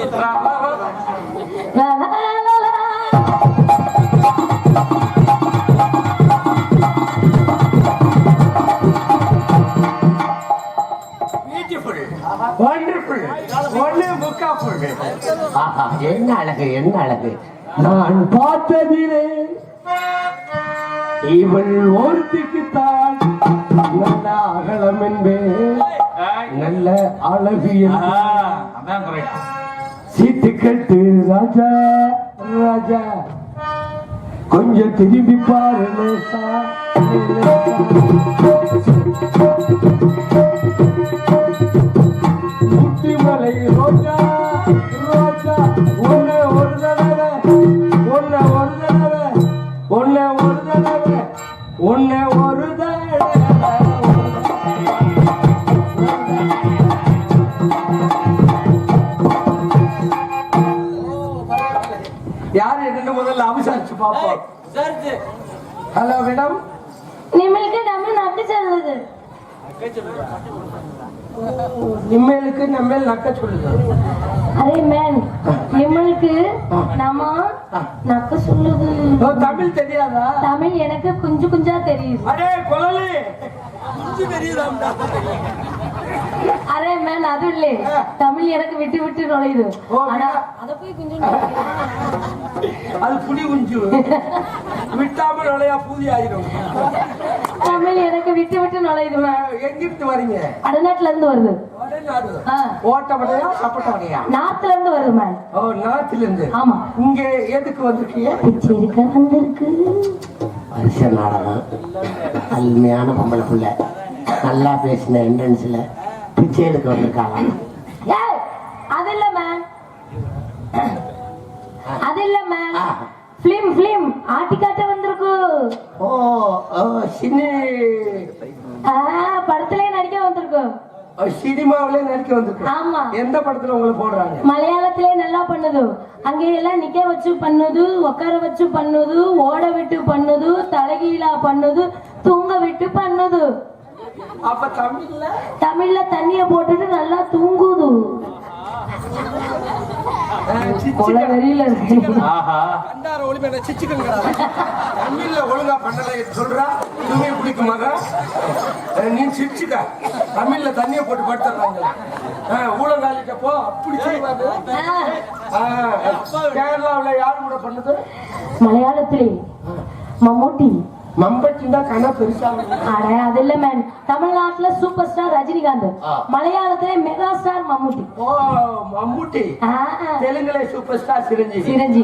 [SPEAKER 1] என்ன அழகு, என்ன அழகு!
[SPEAKER 2] நான் பார்த்ததிலே இவள் ஒருத்திக்குத்தான் நல்ல அகலம் என்பே, நல்ல அழகு சீட்டு கட்டு ராஜா ராஜா, கொஞ்சம் திரும்பி பாரு லேசா, முட்டிமலை ரோஜா ரோஜா, ஒன்னு ஒரு தடவை, ஒன்னு ஒரு தடவை, ஒன்னு ஒரு தடவை, ஒன்னு ஒரு தடவை. யாரு என்ன முதல்ல அபிசாரிச்சு பாப்போம். ஹலோ மேடம்,
[SPEAKER 4] நிம்மளுக்கு நம்ம நட்டு சொல்லுது.
[SPEAKER 2] நிம்மலுக்கு நம்ம நக்க சொல்லுது.
[SPEAKER 4] அதே மேன் நிம்மளுக்கு நம்ம நக்க சொல்லுது.
[SPEAKER 2] தமிழ் தெரியாதா?
[SPEAKER 4] தமிழ் எனக்கு குஞ்சு குஞ்சா தெரியுது.
[SPEAKER 2] அடே கொலலி
[SPEAKER 4] அரே மேன் அது இல்ல, தமிழ் எனக்கு விட்டு விட்டு நுழையுது. ஆனா அத போய் குஞ்சு
[SPEAKER 2] அது புடி குஞ்சு விட்டாம நுழையா பூதி ஆயிடும்.
[SPEAKER 4] தமிழ் எனக்கு விட்டு விட்டு நுழையுது.
[SPEAKER 2] எங்கிருந்து வரீங்க?
[SPEAKER 4] வடநாட்டுல இருந்து வருது.
[SPEAKER 2] ஓட்டப்படையா சப்பட்டப்படையா?
[SPEAKER 4] நார்த்ல இருந்து வருது மேன்.
[SPEAKER 2] ஓ, நார்த்ல இருந்து.
[SPEAKER 4] ஆமா.
[SPEAKER 2] இங்க எதுக்கு வந்திருக்கீங்க?
[SPEAKER 4] பிச்சை எடுக்க வந்திருக்கு.
[SPEAKER 1] வருஷ நாடகம், அருமையான பொம்பளை புள்ள, நல்லா பேசின என்ட்ரன்ஸ்ல பிச்சை எடுக்க வந்திருக்காங்க.
[SPEAKER 4] அது இல்ல மேன், அது இல்ல மேன், பிலிம் பிலிம் ஆட்டி காட்ட வந்திருக்கு.
[SPEAKER 1] ஓ ஓ, சின்ன
[SPEAKER 4] படத்திலே நடிக்க வந்திருக்கு.
[SPEAKER 2] சினிமாவிலே நடிக்க வந்திருக்கு.
[SPEAKER 4] ஆமா.
[SPEAKER 2] எந்த படத்துல உங்களை போடுறாங்க?
[SPEAKER 4] மலையாளத்திலே நல்லா பண்ணுது. அங்கே எல்லாம் நிக்க வச்சு பண்ணுது, உட்கார வச்சு பண்ணுது, ஓட விட்டு பண்ணுது, தலைகீழா பண்ணுது, தூங்க விட்டு பண்ணுது.
[SPEAKER 2] அப்ப தமிழ்ல
[SPEAKER 4] தண்ணிய போட்டுட்டு நல்லா தூங்குது. கொலை வெறியில இருக்கு.
[SPEAKER 2] ஆஹா
[SPEAKER 3] அண்டார ஒளிமே சிச்சுக்கங்க
[SPEAKER 2] தமிழ்ல ஒழுங்கா பண்ணல சொல்றா இதுவே பிடிக்குமாக நீ சிரிச்சுக்க தமிழ்ல தண்ணிய போட்டு படுத்துறாங்க ஊழங்காலிட்ட போ அப்படி செய்வாங்க கேரளாவுல யாரு கூட பண்ணுது
[SPEAKER 4] மலையாளத்திலே மம்மூட்டி.
[SPEAKER 2] மம்பட்டின்னா கண்ணா பெருசா
[SPEAKER 4] அட அது இல்ல மேன், தமிழ்நாட்டுல சூப்பர் ஸ்டார் ரஜினிகாந்த், மலையாளத்திலே மெகா ஸ்டார் மம்மூட்டி.
[SPEAKER 2] ஓ மம்மூட்டி. தெலுங்குல சூப்பர் ஸ்டார் சிரஞ்சீவி.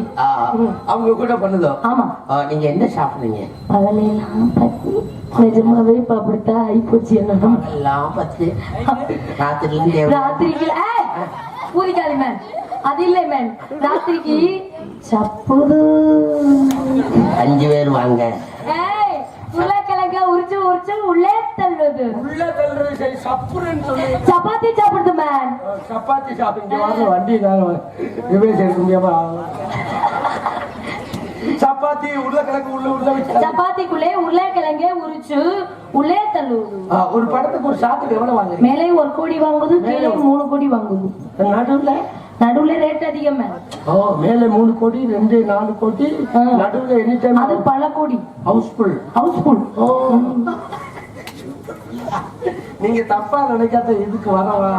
[SPEAKER 2] அவங்க கூட பண்ணுதோ.
[SPEAKER 4] ஆமா.
[SPEAKER 1] நீங்க என்ன சாப்பிடுறீங்க?
[SPEAKER 4] பகலையெல்லாம் பத்தி நிஜமாவே இப்ப அப்படித்தான் ஆயிப்போச்சு. என்ன
[SPEAKER 1] எல்லாம் பத்து
[SPEAKER 4] ராத்திரிக்கு பூரிக்காளி மேன், அது இல்லை மேன், ராத்திரிக்கு சப்புது
[SPEAKER 1] 5 பேர் வாங்க.
[SPEAKER 4] உருளைக்கிழங்க உரிச்சு உரிச்சு உள்ளே தள்ளுது.
[SPEAKER 2] உள்ள தள்ளுறது சரி, சப்புரன்னு சொல்லி
[SPEAKER 4] சப்பாத்தி சாப்பிடுது மேன்.
[SPEAKER 2] சப்பாத்தி சாப்பிடுங்க வண்டி இருக்க முடியாம சப்பாத்தி உருளைக்கிழங்கு உள்ள வச்சு
[SPEAKER 4] சப்பாத்திக்குள்ளே உருளைக்கிழங்க உரிச்சு உள்ளே தள்ளுது.
[SPEAKER 2] ஒரு படத்துக்கு ஒரு ஷாட்டுக்கு எவ்வளவு வாங்குறீங்க?
[SPEAKER 4] மேலே 1 கோடி வாங்குது, கீழே 3 கோடி வாங்குது. நடுவுல ரேட் அதிகம் மேன்.
[SPEAKER 2] ஓ மேலே 3 கோடி 4 கோடி, நடுவுல எனி டைம்
[SPEAKER 4] அது பல கோடி.
[SPEAKER 2] ஹவுஸ்ஃபுல்.
[SPEAKER 4] ஓ
[SPEAKER 2] நீங்க தப்பா நினைக்காத இதுக்கு வரவா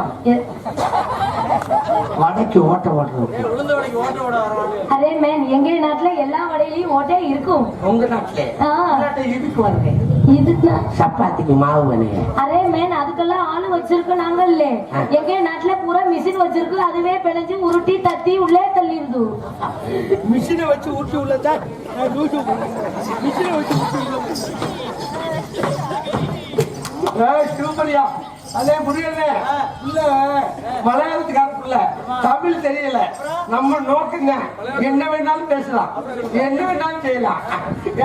[SPEAKER 2] வடைக்கு ஓட்ட ஓடுறது.
[SPEAKER 3] உளுந்த வடைக்கு ஓட்ட ஓட வராங்க.
[SPEAKER 4] அதே மேன் எங்க நாட்டுல எல்லா வடையிலயும் ஓட்டே இருக்கும்.
[SPEAKER 1] உங்க நாட்டுல
[SPEAKER 2] இதுக்கு வருங்க
[SPEAKER 4] இதுக்கு
[SPEAKER 1] சப்பாத்திக்கு மாவு வேணுங்க.
[SPEAKER 4] அதே மேன் அதுக்கெல்லாம் ஆளு வச்சிருக்கோம் நாங்க இல்ல. எங்க நாட்டுல பூரா மிஷின் வச்சிருக்கு, அதுவே பிணைஞ்சு உருட்டி தட்டி உள்ளே தள்ளிடுது.
[SPEAKER 2] மிஷினை வச்சு ஊட்டி உள்ளதா மிஷினை வச்சு சூப்பரியா. அதே முடியல இல்ல மலையாளத்துக்காரப்புல தமிழ் தெரியல. நம்ம நோக்குங்க, என்ன வேணாலும் பேசலாம், என்ன வேணாலும் செய்யலாம்.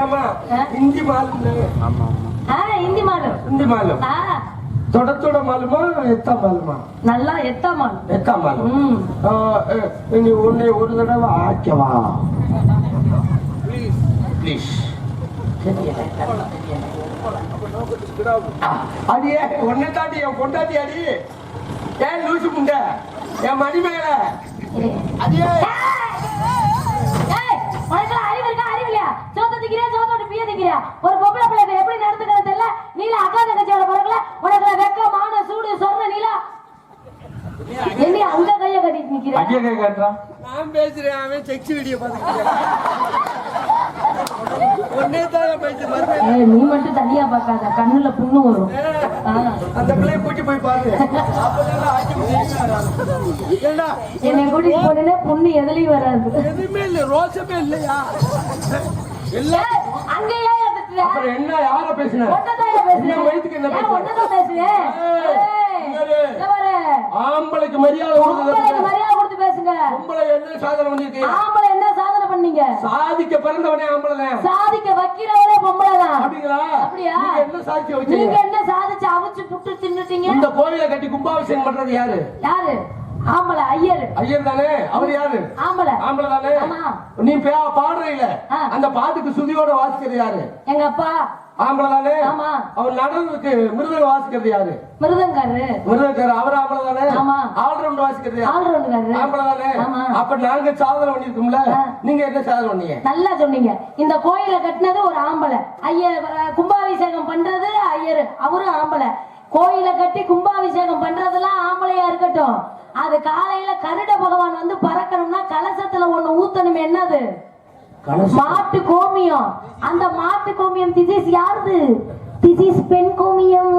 [SPEAKER 2] ஏமா ஹிந்தி மாலும்
[SPEAKER 4] ஹிந்தி மாலும்.
[SPEAKER 2] ஹிந்தி மாலும் தொடத்தோட மாலுமா எத்தா மாலுமா?
[SPEAKER 4] நல்லா எத்தா மாலும்.
[SPEAKER 2] எத்தா மாலும். நீ ஒன்னே ஒரு தடவை ஆக்கவா ப்ளீஸ். அடியே ஒன்ன தாண்டி என் பொண்டாட்டி அடி. ஏன் லூசு முண்ட என் மணி மேல அடியே.
[SPEAKER 4] அறிவு இருக்கா அறிவு இல்லையா? சோத்த திக்கிறியா சோத்தோட பிய திக்கிறியா? ஒரு பொம்பளை பிள்ளை எப்படி நடந்துக்கிறது தெரியல. நீல அக்கா தங்கச்சியோட பிறகுல உனக்கு வெக்க மான சூடு சொன்ன நீலா என்ன அங்க கைய கட்டிட்டு நிக்கிற?
[SPEAKER 2] அடியே கை காட்டுறான். நான் பேசுறேன், அவன் செக்ஸ் வீடியோ பாத்துக்கிட்டு
[SPEAKER 4] நீ மட்டும் தனியா பாக்காத, கண்ணுல புண்ணு வரும்.
[SPEAKER 2] அந்த பிள்ளைய கூட்டி போய் பாரு.
[SPEAKER 4] என்னை கூட்டிட்டு போனேன்னா புண்ணு எதுலயும் வராது.
[SPEAKER 2] எதுவுமே இல்ல, ரோசமே இல்லையா?
[SPEAKER 4] அங்கேயே
[SPEAKER 2] அப்புறம் என்ன யார பேசுன? வயிற்றுக்கு என்ன
[SPEAKER 4] பேசுவேன்?
[SPEAKER 2] ஆம்பளைக்கு மரியாதை
[SPEAKER 4] கொடுத்து பேசுங்க.
[SPEAKER 2] பொம்பளை என்ன சாதனை பண்ணிருக்கு?
[SPEAKER 4] ஆம்பளை என்ன சாதனை பண்ணீங்க?
[SPEAKER 2] சாதிக்க பிறந்தவனே ஆம்பளை,
[SPEAKER 4] சாதிக்க வைக்கிறவனே பொம்பளை தான்.
[SPEAKER 2] அப்படிங்களா?
[SPEAKER 4] அப்படியா?
[SPEAKER 2] என்ன சாதிக்க வச்சீங்க?
[SPEAKER 4] நீங்க என்ன சாதிச்சு அவிச்சு புட்டு தின்னுட்டீங்க?
[SPEAKER 2] இந்த கோயிலை கட்டி கும்பாபிஷேகம் பண்றது யாரு?
[SPEAKER 4] யாரு? ஆம்பளை ஐயர்.
[SPEAKER 2] ஐயர் தானே? அவர் யாரு?
[SPEAKER 4] ஆம்பளை.
[SPEAKER 2] ஆம்பளை தானே? நீ பாடுறீல, அந்த பாட்டுக்கு சுதியோட வாசிக்கிறது யாரு?
[SPEAKER 4] எங்க அப்பா.
[SPEAKER 2] ஆம்பளை தானே?
[SPEAKER 4] ஆமா.
[SPEAKER 2] அவர் நடனத்துக்கு மிருதங்க வாசிக்கிறது யாரு?
[SPEAKER 4] மிருதங்காரு.
[SPEAKER 2] அவர் ஆம்பளை தானே?
[SPEAKER 4] ஆமா.
[SPEAKER 2] ஆல்ரவுண்ட் வாசிக்கிறது யாரு?
[SPEAKER 4] ஆல்ரவுண்ட்
[SPEAKER 2] ஆம்பளை தானே? அப்ப நாங்க சாதனை பண்ணிருக்கோம்ல, நீங்க என்ன சாதனை பண்ணீங்க?
[SPEAKER 4] நல்லா சொன்னீங்க. இந்த கோயிலை கட்டினது ஒரு ஆம்பளை ஐயர், கும்பாபிஷேகம் பண்றது ஐயர், அவரும் ஆம்பளை. கோயிலை கட்டி கும்பாபிஷேகம் பண்றதெல்லாம் ஆம்பளையா இருக்கட்டும், அது காலையில கருட பகவான் வந்து பறக்கணும்னா கலசத்துல ஒண்ணு ஊத்தணும். என்னது? மாட்டு கோமியம். அந்த மாட்டு கோமியம் திசீஸ் யாருது? திசீஸ் பெண் கோமியம்.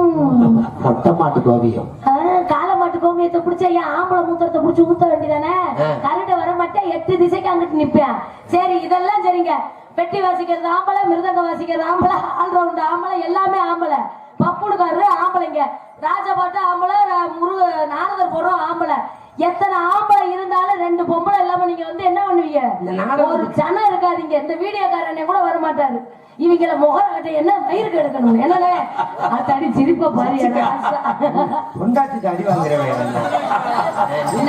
[SPEAKER 1] மொட்டை மாட்டு கோமியம்.
[SPEAKER 4] கால மாட்டு கோமியத்தை பிடிச்ச ஏன் ஆம்பளை மூத்திரத்தை பிடிச்சி ஊத்த வேண்டியதானே? கருட வர மாட்டேன், 8 திசைக்கு அங்கிட்டு நிப்பேன். சரி, இதெல்லாம் சரிங்க. பெட்டி வாசிக்கிறது ஆம்பளை, மிருதங்க வாசிக்கிறது ஆம்பளை, ஆல்ரவுண்ட் ஆம்பளை, எல்லாமே ஆம்பளை. பப்புனுக்காரரு ஆம்பளைங்க, ராஜபாட்டு ஆம்பளை, நாரதர் போடுறோம் ஆம்பளை. எத்தனை ஆம்பளை இருந்தாலும் 2 பொம்பளை இல்லாம நீங்க வந்து என்ன பண்ணுவீங்க? ஒரு சனம் இருக்காதீங்க. இந்த வீடியோக்காரனே கூட வர மாட்டாரு. இவங்கள முகரகட்டை என்ன மயிருக்கு எடுக்கணும்? என்னலே அடி சிரிப்ப பாரு.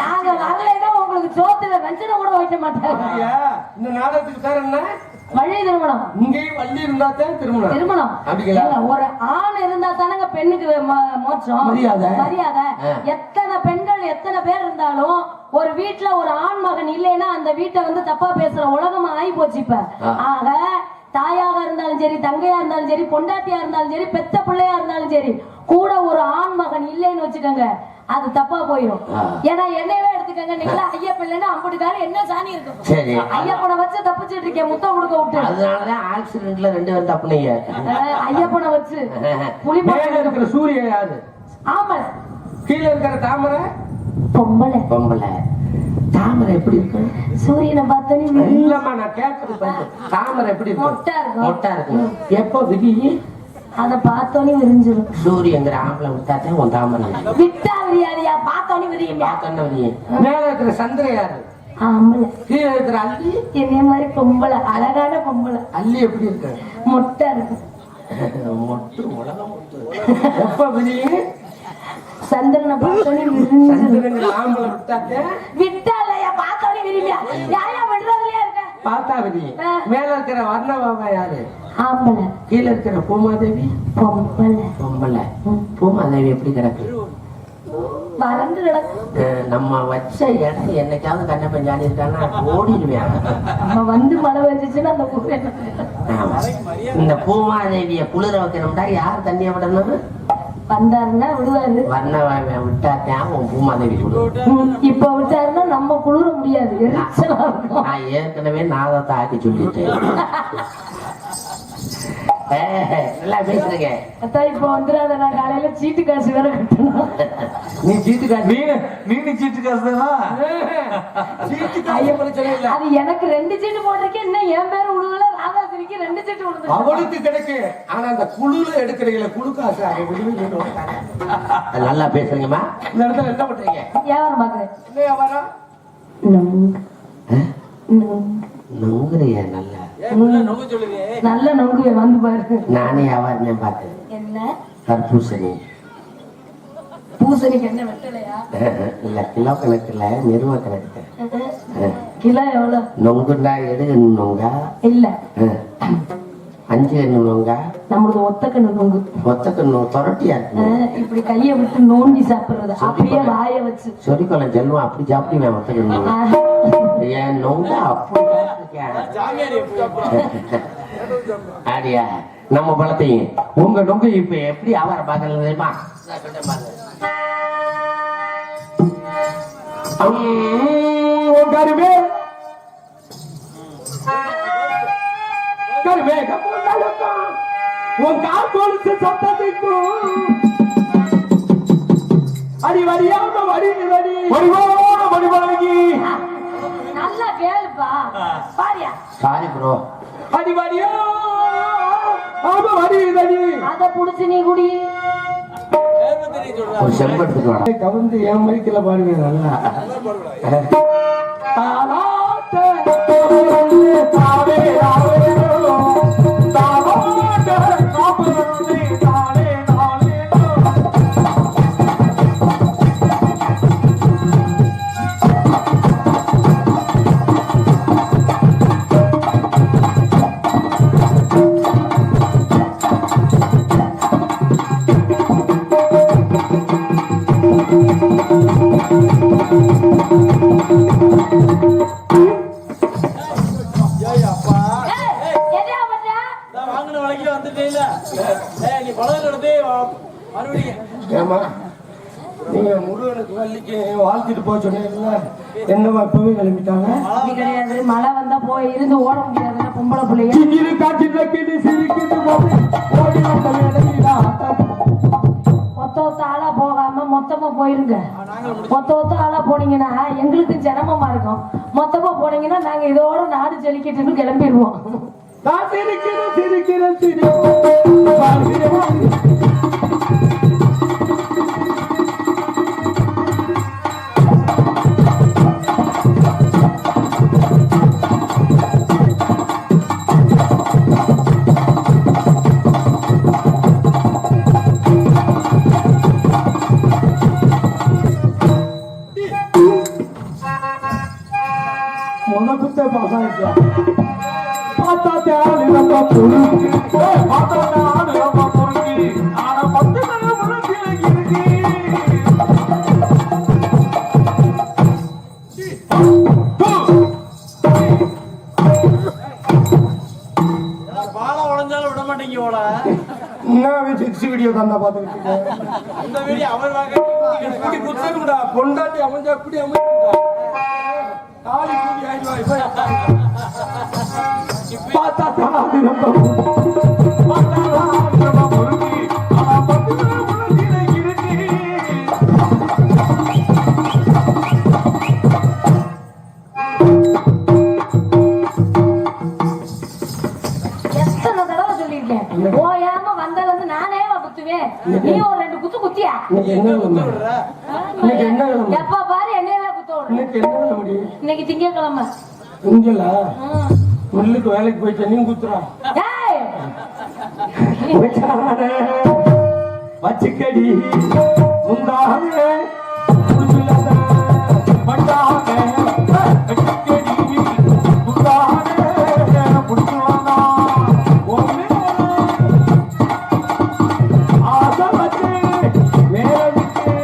[SPEAKER 4] நாங்க வரலைன்னா உங்களுக்கு சோத்துல வெஞ்சனை கூட வைக்க மாட்டாங்க.
[SPEAKER 2] இந்த நாடகத்துக்கு பேர் என்ன?
[SPEAKER 4] வள்ளி திருமணம்.
[SPEAKER 2] இங்கேயும் வள்ளி இருந்தா தான் திருமணம்.
[SPEAKER 4] திருமணம் ஒரு ஆண் இருந்தா தானங்க பெண்ணுக்கு மோட்சம், மரியாதை. எத்தனை பெண்கள் பிள்ளைகள் எத்தனை பேர் இருந்தாலும் ஒரு வீட்டுல ஒரு ஆண் மகன் இல்லைன்னா அந்த வீட்டை வந்து தப்பா பேசுற உலகமா ஆகி போச்சு இப்ப. ஆக தாயாக இருந்தாலும் சரி, தங்கையா இருந்தாலும் சரி, பொண்டாட்டியா இருந்தாலும் சரி, பெத்த பிள்ளையா இருந்தாலும் சரி, கூட ஒரு ஆண் மகன் இல்லைன்னு வச்சுக்கோங்க, அது தப்பா போயிடும். ஏன்னா என்னையவே எடுத்துக்கங்க, நீங்களா ஐயப்பிள்ளைன்னா அம்புட்டுக்கால என்ன சாணி இருக்கும்.
[SPEAKER 1] சரி,
[SPEAKER 4] ஐயப்பனை வச்சு தப்பிச்சுட்டு இருக்கேன், முத்தம் கொடுக்க விட்டு.
[SPEAKER 1] அதனாலதான் ஆக்சிடென்ட்ல 2 பேர் தப்புனீங்க.
[SPEAKER 4] ஐயப்பனை வச்சு புலி
[SPEAKER 2] இருக்கிற சூரிய யாரு?
[SPEAKER 4] ஆமா.
[SPEAKER 2] கீழே இருக்கிற தாமரை
[SPEAKER 4] பொம்பளை.
[SPEAKER 1] பொம்பளை. தாமரை எப்படி இருக்கு?
[SPEAKER 4] சூரியனை பார்த்தோன்னே
[SPEAKER 2] இல்லம்மா, நான் கேட்கறது தாமரை எப்படி இருக்கு?
[SPEAKER 4] மொட்டா இருக்கும்.
[SPEAKER 1] மொட்டா இருக்கு.
[SPEAKER 2] எப்ப விரியும்?
[SPEAKER 4] அத பார்த்தோன்னே விரிஞ்சிடும்.
[SPEAKER 1] சூரியங்கிற ஆம்பளை விட்டாதான் உன் தாமரை
[SPEAKER 4] விட்டா விரியாதியா, பார்த்தோன்னே விரியும்.
[SPEAKER 1] பார்த்தோன்னே விரியும்.
[SPEAKER 2] மேல இருக்கிற சந்திர யாரு?
[SPEAKER 4] ஆம்பளை.
[SPEAKER 2] கீழே இருக்கிற அள்ளி
[SPEAKER 4] என்னைய மாதிரி பொம்பளை, அழகான பொம்பளை.
[SPEAKER 2] அள்ளி எப்படி இருக்கு?
[SPEAKER 4] மொட்டா இருக்கு.
[SPEAKER 1] மொட்டு உலகம் மொட்டு.
[SPEAKER 2] எப்ப விரியும்?
[SPEAKER 4] சந்திரனை பார்த்தோன்னே விரிஞ்சிடும்.
[SPEAKER 2] சந்திரங்கிற ஆம்பளை விட்டாக்க
[SPEAKER 4] விட்டா இல்லையா, பார்த்தோன்னே விரியா. யாரையா விடுறதுலயா இருக்க?
[SPEAKER 2] பார்த்தா விரியும். மேல இருக்கிற வர்ணபாபா யாரு?
[SPEAKER 4] ஆம்பளை.
[SPEAKER 2] கீழே இருக்கிற பூமாதேவி
[SPEAKER 4] பொம்பளை.
[SPEAKER 1] பொம்பளை. பூமாதேவி எப்படி கிடக்கு?
[SPEAKER 4] வறண்டு கிடக்கு.
[SPEAKER 1] நம்ம வச்ச இடம் என்னைக்காவது கண்ண பஞ்சாடி இருக்கான்னா ஓடிடுவேன்.
[SPEAKER 4] நம்ம வந்து மழை வந்துச்சுன்னா அந்த பூ என்ன?
[SPEAKER 1] இந்த பூமாதேவிய குளிர வைக்கணும்டா யார் தண்ணிய விடணும்?
[SPEAKER 4] வந்தாருன்னா விடுவாரு.
[SPEAKER 1] வர்ண விட்டாத்தான் உன் பூமாதேவி விடு.
[SPEAKER 4] இப்ப விட்டாருன்னா நம்ம குளிர முடியாது, எரிச்சலா இருக்கும்.
[SPEAKER 1] நான் ஏற்கனவே நாதத்தை ஆக்கி சொல்லிட்டேன். நல்லா பேசுறீங்க.
[SPEAKER 4] அதான் இப்ப வந்துடாத, நான் காலையில சீட்டு காசு வேற கட்டணும்.
[SPEAKER 2] நீ சீட்டு காசு
[SPEAKER 3] நீ சீட்டு காசு தானா?
[SPEAKER 2] சீட்டு காசு சொல்லல.
[SPEAKER 4] அது எனக்கு 2 சீட்டு போட்டிருக்கேன், இன்னும் என் பேரு விடுதல, ராதாசிரிக்கு 2 சீட்டு விடுது.
[SPEAKER 2] அவளுக்கு கிடைக்கு. ஆனா அந்த குழுல எடுக்கிறீங்களா குழு காசு அதை
[SPEAKER 1] நல்லா பேசுறீங்கம்மா.
[SPEAKER 2] இந்த இடத்துல என்ன பண்றீங்க?
[SPEAKER 4] வியாபாரம் பாக்குறேன்.
[SPEAKER 2] என்ன வியாபாரம்?
[SPEAKER 1] நொங்குறியா? நல்லா
[SPEAKER 4] நல்ல நொங்கு வந்து பாரு.
[SPEAKER 1] நானே வியாபாரமே பார்த்தேன்.
[SPEAKER 4] என்ன
[SPEAKER 1] தர்பூசணி?
[SPEAKER 4] பூசணிக்கு என்ன வெட்டலையா?
[SPEAKER 1] இல்ல, கிலோ கணக்குல நிறுவ கணக்கு.
[SPEAKER 4] கிலோ எவ்வளவு?
[SPEAKER 1] நொங்குண்டா எடுக்கணும் நொங்கா?
[SPEAKER 4] இல்ல,
[SPEAKER 1] 5 கண்ணு நொங்கா?
[SPEAKER 4] நம்மளுக்கு ஒத்த கண்ணு நொங்கு.
[SPEAKER 1] ஒத்த கண்ணு துரட்டியா இருக்கு.
[SPEAKER 4] இப்படி கைய விட்டு நோண்டி சாப்பிடுறது, அப்படியே வாய வச்சு.
[SPEAKER 1] சொரிக்கொள்ளம் செல்வம் அப்படி சாப்பிடுவேன். ஒத்த கண்ணு என் நொங்கா அப்படி ஆடியா? நம்ம பழத்தையும் உங்க நொங்கு இப்ப எப்படி வியாபாரம் பார்க்கல தெரியுமா?
[SPEAKER 2] கருமே கருமே உன் கால் கொலுசு சத்தத்துக்கும் அடி வரியாம வடி வடி வடிவோட வடி வழங்கி
[SPEAKER 4] நல்லா கேளுப்பா. பாரியா?
[SPEAKER 1] Sorry bro.
[SPEAKER 2] அடி வடியோ ஆமா வடி வடி.
[SPEAKER 4] அத புடிச்சு நீ குடி.
[SPEAKER 1] ஒரு செம்பெடுத்துட்டு வர
[SPEAKER 2] கவுந்து என் மைக்கில் பாடுங்க நல்லா. ஏமா நீங்க முருகனுக்கு வள்ளிக்கு வாழ்த்திட்டு போக சொன்னீங்கல்ல, என்னவா இப்பவே கிளம்பிட்டாங்க?
[SPEAKER 4] அப்படி கிடையாது, மழை வந்தா போய் இருந்து ஓட முடியாதுல்ல பொம்பளை பிள்ளைங்க. ஒத்த ஆளா போகாம மொத்தமா போயிருங்க. ஒத்த ஆளா போனீங்கன்னா எங்களுக்கு சிரமமா இருக்கும். மொத்தமா போனீங்கன்னா நாங்க இதோட நாடு செலிக்கிட்டு கிளம்பிடுவோம்.
[SPEAKER 2] முன்னகுத்த பாசாயிட்டா பாத்தா தேவை நம்ம பொறுக்கி பாத்தா தேவை நம்ம பொறுக்கி ஆனா 10 முழுக்கி இருக்கு வீடியோ தாண்டா பாத்துக்கிட்டு இருக்கேன்.
[SPEAKER 3] அந்த வீடியோ அவர் வாங்க
[SPEAKER 2] இப்படி குத்துக்குடா பொண்டாட்டி அமைஞ்சா இப்படி அமைஞ்சுடா தாலி கூடி ஆயிடுவா இப்ப பார்த்தா தாலி ரொம்ப பார்த்தா தாலி ரொம்ப முருகி ஆனா பத்துல முருகில இருக்கு
[SPEAKER 4] எத்தனை தடவை சொல்லியிருக்கேன் ஓயாம வந்ததுல இருந்து நானே குத்துவேன் நீ ஒரு 2 குத்து குத்தியா
[SPEAKER 2] இன்னைக்கு என்ன கிழமை? இன்னைக்கு என்ன கிழமை?
[SPEAKER 4] எப்ப பாரு என்னையவே குத்த விடுறேன்
[SPEAKER 2] இன்னைக்கு என்ன கிழமை?
[SPEAKER 4] இன்னைக்கு திங்கட்கிழமை
[SPEAKER 2] இங்கலா மில்லுக்கு வேலைக்கு போயிட்டு நீ குத்துறா
[SPEAKER 4] ஏய்
[SPEAKER 2] வச்சுக்கடி முந்தாவே புடிச்சுலத பட்டாவே வச்சுக்கடி முந்தாவே புடிச்சுலதா ஓமே ஆசை வச்சு வேலைக்கு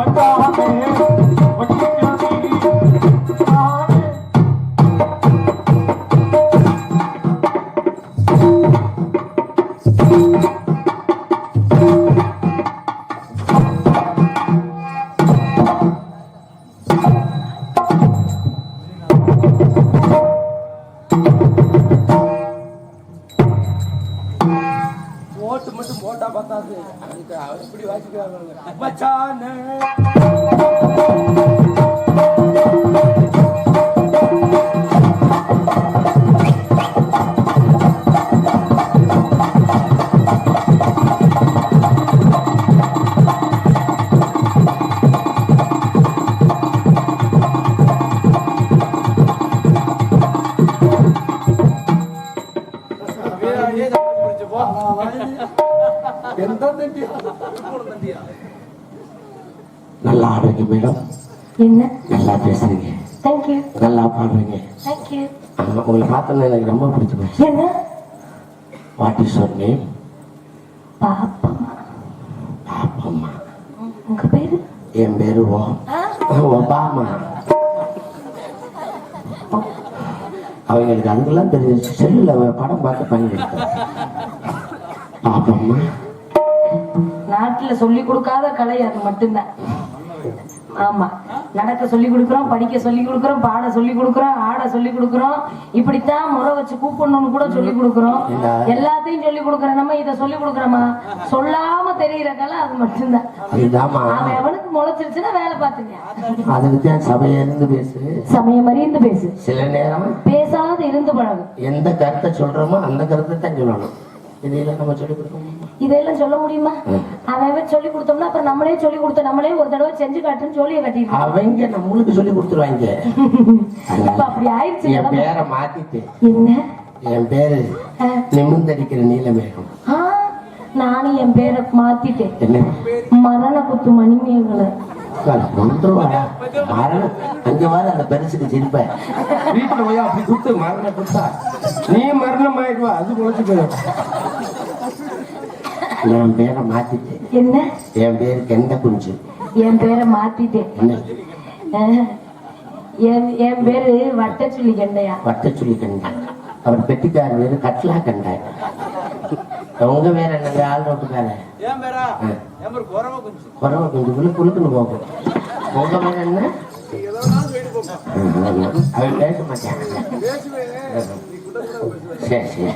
[SPEAKER 2] பட்டாவே வச்சுக்கடி ஓட்டு மட்டும் போட்டா பத்தாது இப்படி வாசிக்கிறாங்க மச்சானே எந்த தட்டி
[SPEAKER 1] நல்லா ஆடுறீங்க மேடம்,
[SPEAKER 4] என்ன
[SPEAKER 1] நல்லா பேசுறீங்க,
[SPEAKER 4] தேங்க்யூ
[SPEAKER 1] நல்லா பாடுறீங்க.
[SPEAKER 4] தேங்க்யூ
[SPEAKER 1] உங்களை பார்த்தோன்னா எனக்கு ரொம்ப பிடிச்சி போச்சு.
[SPEAKER 4] என்ன
[SPEAKER 1] what is your name?
[SPEAKER 4] Pappamma
[SPEAKER 1] Pappamma.
[SPEAKER 4] உங்க பேரு
[SPEAKER 1] என் பேரு ஒபாமா. அவங்களுக்கு அதுக்கெல்லாம் தெரியும், செல்லுல படம் பார்த்து பண்ணிருக்கேன். பாப்பம்மா.
[SPEAKER 4] நாட்டுல சொல்லி கொடுக்காத கலை அது மட்டும்தான். ஆமா, நடக்க சொல்லி கொடுக்குறோம், படிக்க சொல்லி கொடுக்குறோம், பாட சொல்லி கொடுக்குறோம், ஆட சொல்லி கொடுக்குறோம், இப்படித்தான் முறை வச்சு கூப்பிடணும்னு கூட சொல்லி கொடுக்குறோம். எல்லாத்தையும் சொல்லி கொடுக்குற நம்ம இதை சொல்லி கொடுக்குறோமா? சொல்லாம தெரிகிற கலை அது மட்டும்தான். அவன் எவனுக்கு முளைச்சிருச்சுன்னா வேலை பார்த்துங்க.
[SPEAKER 1] அதுக்குதான் சபையிலிருந்து பேசு,
[SPEAKER 4] சமயம் அறிந்து பேசு,
[SPEAKER 1] சில நேரம்
[SPEAKER 4] பேசாத இருந்து பழகு.
[SPEAKER 1] எந்த கருத்தை சொல்றோமோ அந்த கருத்தை தான் சொல்லணும். இதையெல்லாம் நம்ம சொல்லி கொடுக்கணும்.
[SPEAKER 4] இதெல்லாம் சொல்ல முடியுமா? அவன் சொல்லி கொடுத்தோம்னா அப்புறம் நம்மளே சொல்லி கொடுத்த நம்மளே ஒரு தடவை செஞ்சு காட்டுன்னு சொல்லி கட்டிடுவோம்.
[SPEAKER 1] அவங்க நம்மளுக்கு சொல்லி கொடுத்துருவாங்க.
[SPEAKER 4] அப்படி ஆயிடுச்சு.
[SPEAKER 1] என் பேரை மாத்திட்டு.
[SPEAKER 4] என்ன?
[SPEAKER 1] என் பேரு நிமிர்ந்தடிக்கிற நீலமேகம்.
[SPEAKER 4] நானும் என் பேரை மாத்திட்டேன்.
[SPEAKER 1] என்ன?
[SPEAKER 4] மரண குத்து மணிமேகலை.
[SPEAKER 1] மரணம் அங்க வர அந்த பெருசுக்கு சிரிப்ப
[SPEAKER 2] வீட்டுல போய் அப்படி குத்து மரண குத்தா நீ மரணம் ஆயிடுவா, அது குறைச்சு போயிடும்.
[SPEAKER 1] என் பேரை மாத்திட்டேன்.
[SPEAKER 4] என்ன?
[SPEAKER 1] என் பேரு கெண்ட குஞ்சு.
[SPEAKER 4] என் பேரை மாத்திட்டேன். என் பேரு வட்டச்சுள்ளி கண்டையா.
[SPEAKER 1] வட்டச்சுள்ளி கண்டா. அவர் பெட்டிக்கார பேரு கட்லா கண்டா. உங்க பேர் என்னங்க? ஆள் ரோட்டுக்கார.
[SPEAKER 3] ஏன் பேரா? என் பேர் குறவ குஞ்சு.
[SPEAKER 1] குறவ குஞ்சு குளுக்குன்னு போகும். உங்க பேர் என்ன? அவன் பேச மாட்டாங்க. சரி சரி.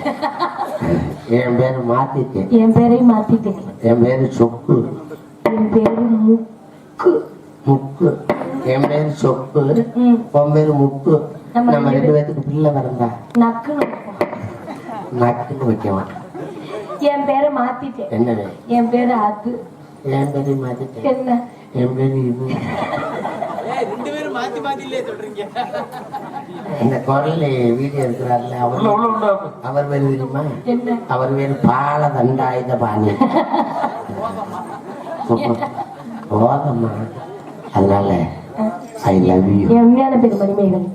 [SPEAKER 1] என் பேரு மாத்திட்டேன்.
[SPEAKER 4] என் பேரையும் மாத்திட்டேன்.
[SPEAKER 1] என் பேரு சொக்கு.
[SPEAKER 4] என் பேரு முக்கு.
[SPEAKER 1] முக்கு. என் பேரு சொக்கு. உன் பேரு முக்கு. நம்ம 2 பேத்துக்கு பிள்ளை வரந்தா
[SPEAKER 4] நக்குன்னு
[SPEAKER 1] நக்குன்னு வைக்கலாம்.
[SPEAKER 4] என் பேரை மாத்திட்டேன்.
[SPEAKER 1] என்னது?
[SPEAKER 4] என் பேரு அது.
[SPEAKER 1] என் பேரையும் மாத்திட்டேன்.
[SPEAKER 4] என்ன?
[SPEAKER 1] என் பேரு இது.
[SPEAKER 3] 2 பேரும் மாத்தி மாத்தி இல்லையே சொல்றீங்க.
[SPEAKER 1] இந்த குரல் வீடியோ இருக்கிறார்ல, அவர் பேரு தெரியுமா?
[SPEAKER 4] என்ன?
[SPEAKER 1] அவர் பேரு பால தண்டாயுத பாணி. போதம்மா. அதனால ஐ லவ் யூ.
[SPEAKER 4] என் உண்மையான பேர் Manimekalai.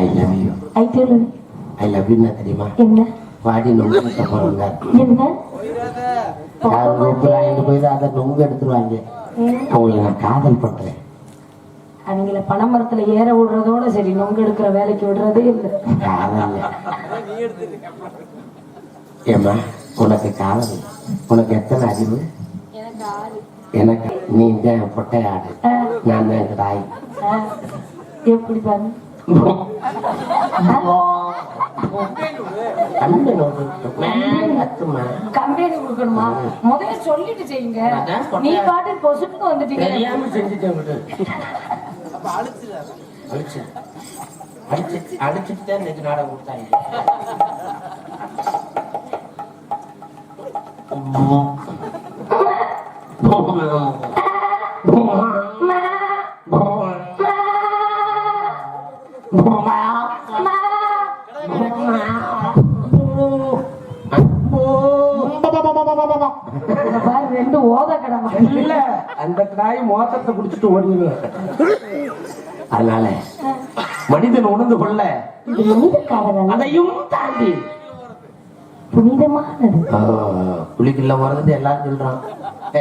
[SPEAKER 1] I love you.
[SPEAKER 4] I tell you.
[SPEAKER 1] I love you தெரியுமா?
[SPEAKER 4] என்ன?
[SPEAKER 1] வாடி நொங்கு போறாங்க.
[SPEAKER 4] என்ன?
[SPEAKER 1] யாரும் கூப்பிடாங்க போய் அதை நொங்கு எடுத்துருவாங்க. அவங்களை நான் காதல் பண்றேன்.
[SPEAKER 4] அவங்கள பனைமரத்துல ஏற விடுறதோட சரி, நொங்கு எடுக்கிற வேலைக்கு விடுறதே இல்லை.
[SPEAKER 1] காதல் ஏமா உனக்கு காதல், உனக்கு எத்தனை அறிவு?
[SPEAKER 4] எனக்கு 6.
[SPEAKER 1] எனக்கு நீ தான் பொட்டை ஆடு, நான் தான் தாய்.
[SPEAKER 4] எப்படி பாரு கம்பெனி கொடுக்கணுமா? முதல்ல சொல்லிட்டு செய்யுங்க. நீ பாட்டு பொசுக்கு வந்துட்டீங்க.
[SPEAKER 1] அடிச்சுட்டு தான் இன்னைக்கு நாடகம் கொடுத்தாங்க.
[SPEAKER 4] ரெண்டு ஓத கடமை
[SPEAKER 2] இல்ல, அந்த நாய் மோசத்தை குடிச்சிட்டு ஓடிடுவேன்.
[SPEAKER 1] அதனால மனிதன் உணர்ந்து கொள்ள அதையும் தாண்டி
[SPEAKER 4] புனிதமானது.
[SPEAKER 1] புளிக்குள்ள வரது எல்லாரும் சொல்றான்.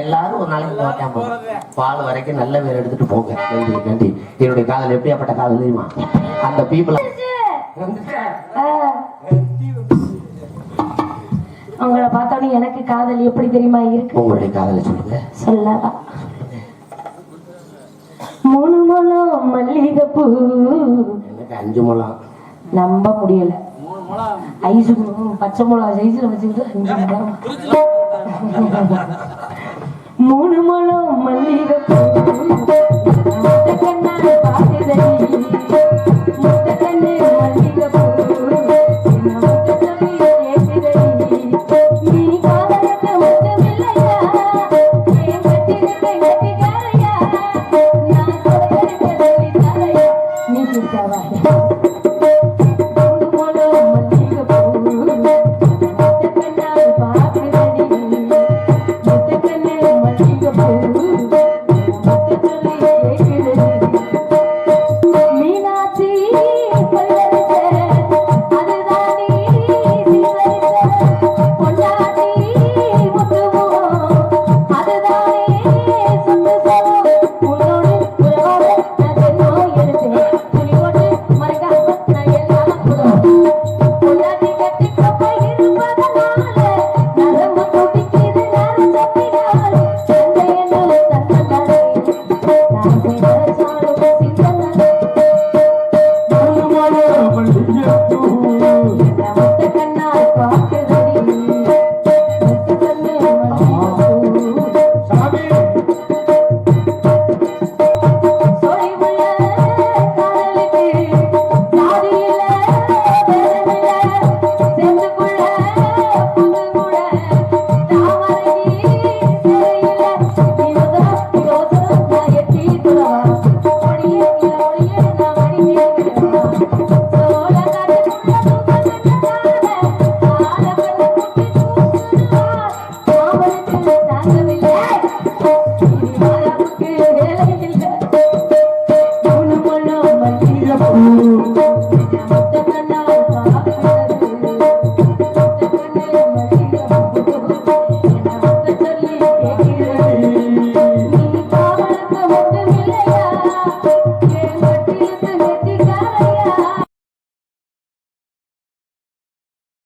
[SPEAKER 1] எல்லாரும் ஒரு நாளைக்கு போட்டேன் போகும். பால் வரைக்கும் நல்ல பேர் எடுத்துட்டு போங்க. நன்றி நன்றி. என்னுடைய காதல் எப்படியாப்பட்ட காதல் தெரியுமா? அந்த பீப்புள்
[SPEAKER 4] உங்களை பார்த்தோன்னே எனக்கு காதல் எப்படி தெரியுமா இருக்கு?
[SPEAKER 1] உங்களுடைய காதலை சொல்லுங்க.
[SPEAKER 4] சொல்லவா? 3 முழம் மல்லிகைப்பூ.
[SPEAKER 1] எனக்கு 5 முழம்.
[SPEAKER 4] நம்ப முடியல. ஐசு பச்சை மிளகா சைஸ்ல வச்சுக்கிட்டு 5 முழம். 3 முழம் மல்லிகைப்பூ. கண்ணாடி பாக்குதடி முத்தக்கண்ணு மல்லிகைப்பூ.